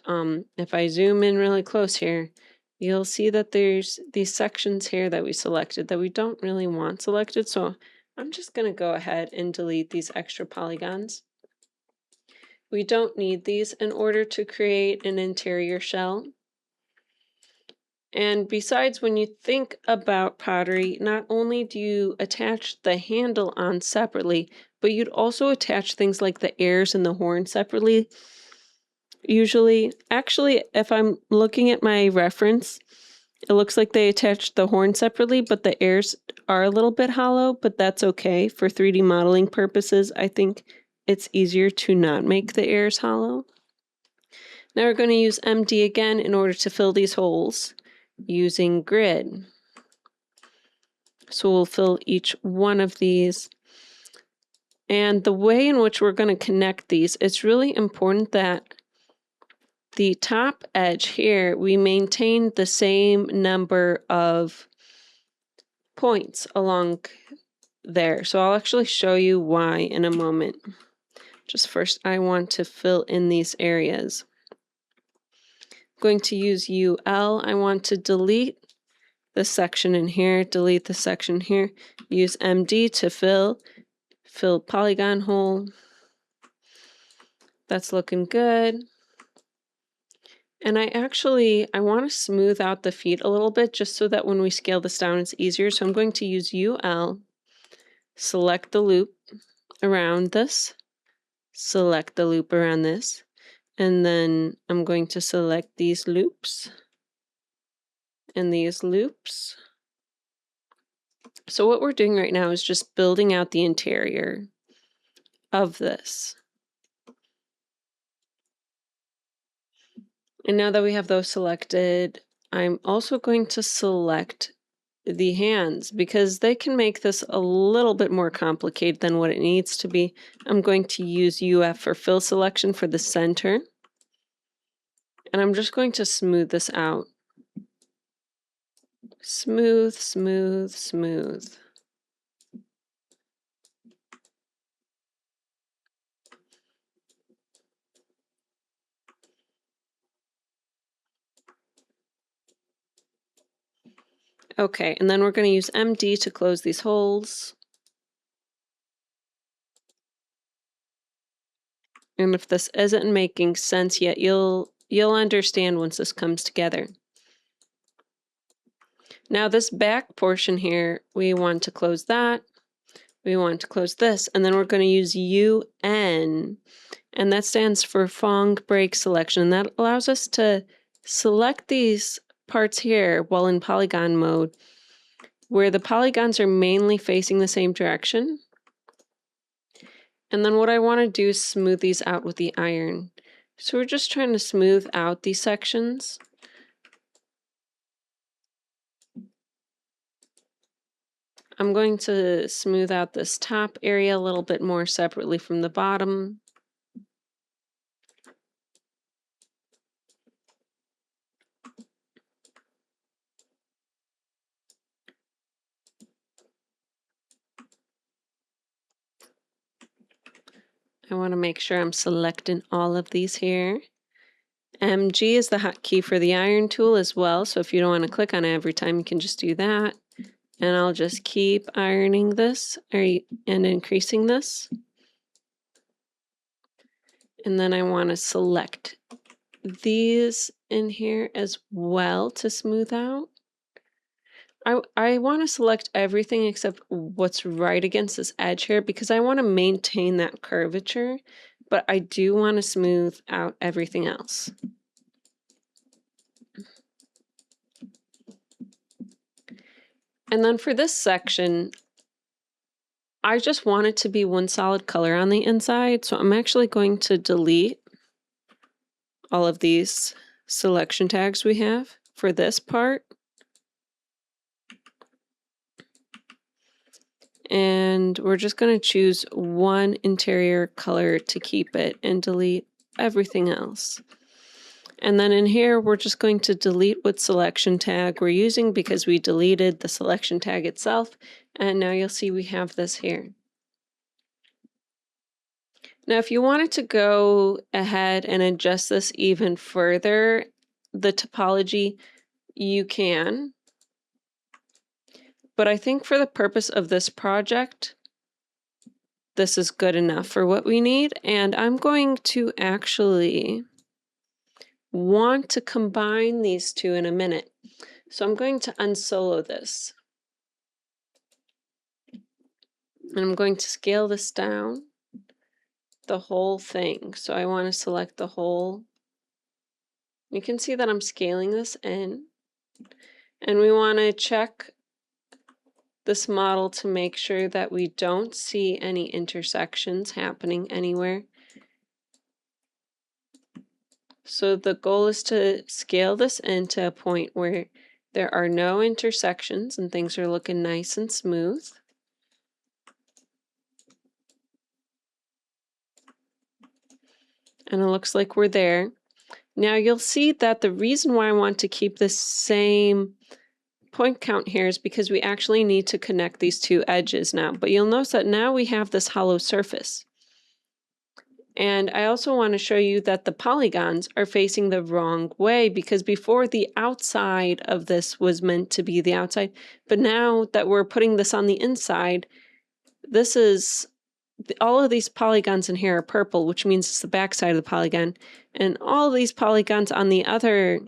if I zoom in really close here, you'll see that there's these sections here that we selected that we don't really want selected. So I'm just going to go ahead and delete these extra polygons. We don't need these in order to create an interior shell. And besides, when you think about pottery, not only do you attach the handle on separately, but you'd also attach things like the ears and the horn separately. Usually, actually, if I'm looking at my reference, it looks like they attached the horn separately, but the ears are a little bit hollow, but that's okay. For 3D modeling purposes, I think it's easier to not make the ears hollow. Now we're going to use MD again in order to fill these holes using grid. So we'll fill each one of these. And the way in which we're going to connect these, it's really important that the top edge here, we maintain the same number of points along there. So I'll actually show you why in a moment. Just first, I want to fill in these areas. I'm going to use UL. I want to delete the section in here, delete the section here. Use MD to fill polygon hole. That's looking good. And I want to smooth out the feet a little bit just so that when we scale this down, it's easier. So I'm going to use UL, select the loop around this, select the loop around this, and then I'm going to select these loops and these loops. So what we're doing right now is just building out the interior of this. And now that we have those selected, I'm also going to select the hands because they can make this a little bit more complicated than what it needs to be. I'm going to use UF for fill selection for the center. And I'm just going to smooth this out. Smooth, smooth, smooth. Okay, and then we're going to use MD to close these holes. And if this isn't making sense yet, you'll understand once this comes together. Now this back portion here, we want to close that. We want to close this, and then we're going to use UN, and that stands for Fong Break Selection. That allows us to select these parts here while in polygon mode, where the polygons are mainly facing the same direction. And then what I want to do is smooth these out with the iron. So we're just trying to smooth out these sections. I'm going to smooth out this top area a little bit more separately from the bottom. I want to make sure I'm selecting all of these here. MG is the hotkey for the iron tool as well, so if you don't want to click on it every time, you can just do that. And I'll just keep ironing this and increasing this. And then I want to select these in here as well to smooth out. I want to select everything except what's right against this edge here because I want to maintain that curvature, but I do want to smooth out everything else. And then for this section, I just want it to be one solid color on the inside, so I'm actually going to delete all of these selection tags we have for this part. And we're just going to choose one interior color to keep it and delete everything else. And then in here, we're just going to delete what selection tag we're using because we deleted the selection tag itself. And now you'll see we have this here. Now, if you wanted to go ahead and adjust this even further, the topology, you can. But I think for the purpose of this project, this is good enough for what we need. And I'm going to actually want to combine these two in a minute. So I'm going to unsolo this. And I'm going to scale this down, the whole thing. So I want to select the whole. You can see that I'm scaling this in. And we want to check this model to make sure that we don't see any intersections happening anywhere. So the goal is to scale this into a point where there are no intersections and things are looking nice and smooth. And it looks like we're there. Now you'll see that the reason why I want to keep the same point count here is because we actually need to connect these two edges now. But you'll notice that now we have this hollow surface. And I also want to show you that the polygons are facing the wrong way because before the outside of this was meant to be the outside, but now that we're putting this on the inside, this is, all of these polygons in here are purple, which means it's the back side of the polygon. And all of these polygons on the other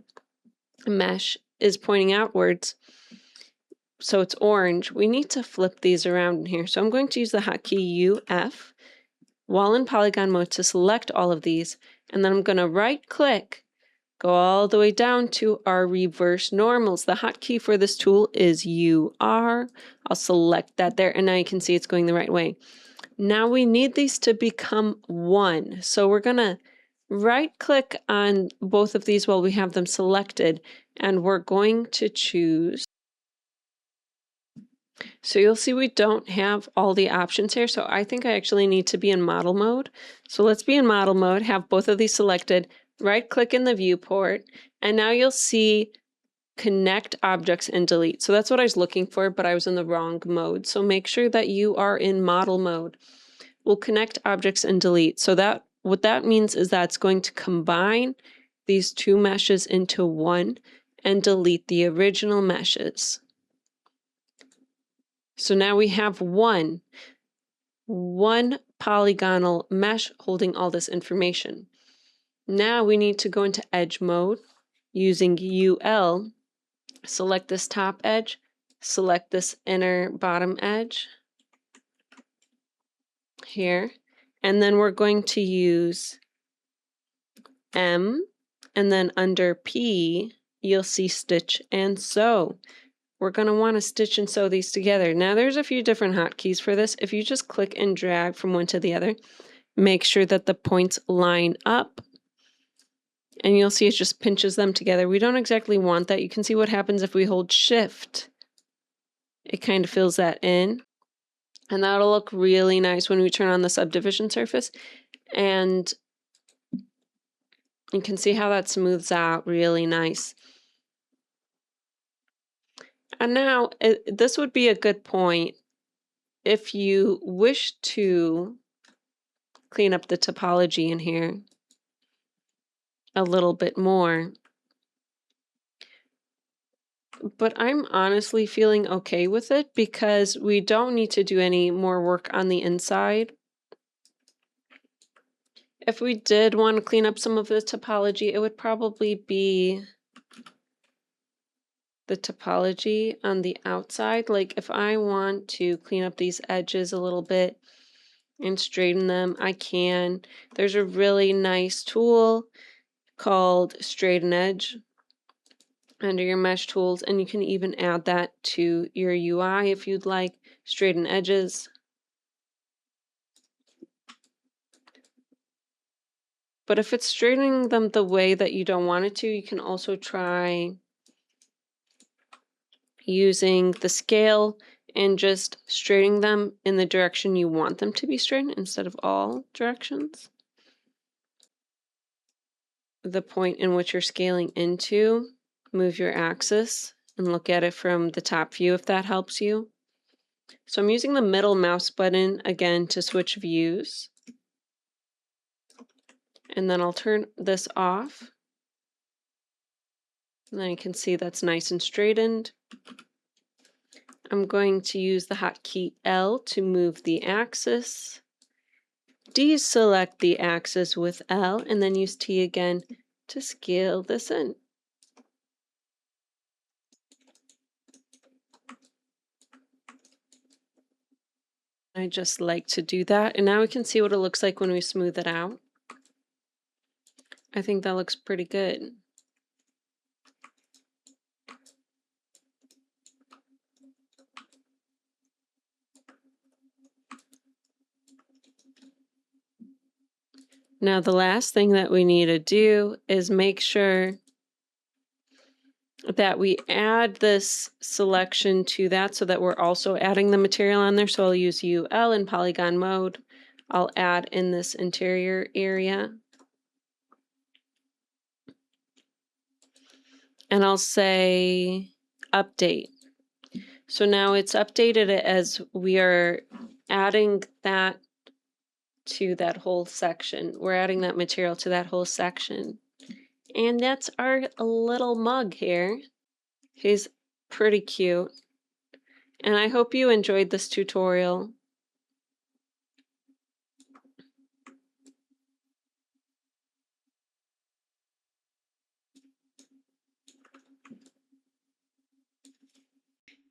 mesh is pointing outwards. So it's orange. We need to flip these around in here. So I'm going to use the hotkey UF while in polygon mode to select all of these, and then I'm going to right click, go all the way down to our reverse normals. The hotkey for this tool is UR. I'll select that there, and now you can see it's going the right way. Now we need these to become one. So we're going to right click on both of these while we have them selected, and we're going to choose. So you'll see we don't have all the options here. So I think I actually need to be in model mode. So let's be in model mode, have both of these selected, right click in the viewport, and now you'll see connect objects and delete. So that's what I was looking for, but I was in the wrong mode. So make sure that you are in model mode. We'll connect objects and delete. So that what that means is that it's going to combine these two meshes into one and delete the original meshes. So now we have one polygonal mesh holding all this information. Now we need to go into edge mode using UL. Select this top edge, select this inner bottom edge here, and then we're going to use M, and then under P, you'll see stitch and sew. We're going to want to stitch and sew these together. Now there's a few different hotkeys for this. If you just click and drag from one to the other, make sure that the points line up, and you'll see it just pinches them together. We don't exactly want that. You can see what happens if we hold shift. It kind of fills that in, and that'll look really nice when we turn on the subdivision surface. And you can see how that smooths out really nice. And now this would be a good point if you wish to clean up the topology in here a little bit more. But I'm honestly feeling okay with it because we don't need to do any more work on the inside. If we did want to clean up some of the topology, it would probably be the topology on the outside. Like if I want to clean up these edges a little bit and straighten them, I can. There's a really nice tool called Straighten Edge under your mesh tools, and you can even add that to your UI if you'd like. Straighten edges. But if it's straightening them the way that you don't want it to, you can also try using the scale and just straightening them in the direction you want them to be straightened instead of all directions. The point in which you're scaling into, move your axis and look at it from the top view if that helps you. So I'm using the middle mouse button again to switch views. And then I'll turn this off. And then you can see that's nice and straightened. I'm going to use the hotkey L to move the axis. Deselect the axis with L, and then use T again to scale this in. I just like to do that, and now we can see what it looks like when we smooth it out. I think that looks pretty good. Now the last thing that we need to do is make sure that we add this selection to that so that we're also adding the material on there. So I'll use UL in polygon mode. I'll add in this interior area. And I'll say update. So now it's updated as we are adding that to that whole section. We're adding that material to that whole section. And that's our little mug here. He's pretty cute. And I hope you enjoyed this tutorial.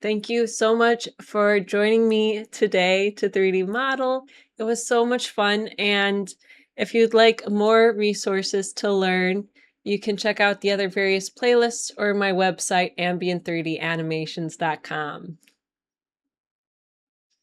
Thank you so much for joining me today to 3D model. It was so much fun, and if you'd like more resources to learn, you can check out the other various playlists or my website, ambient3danimations.com.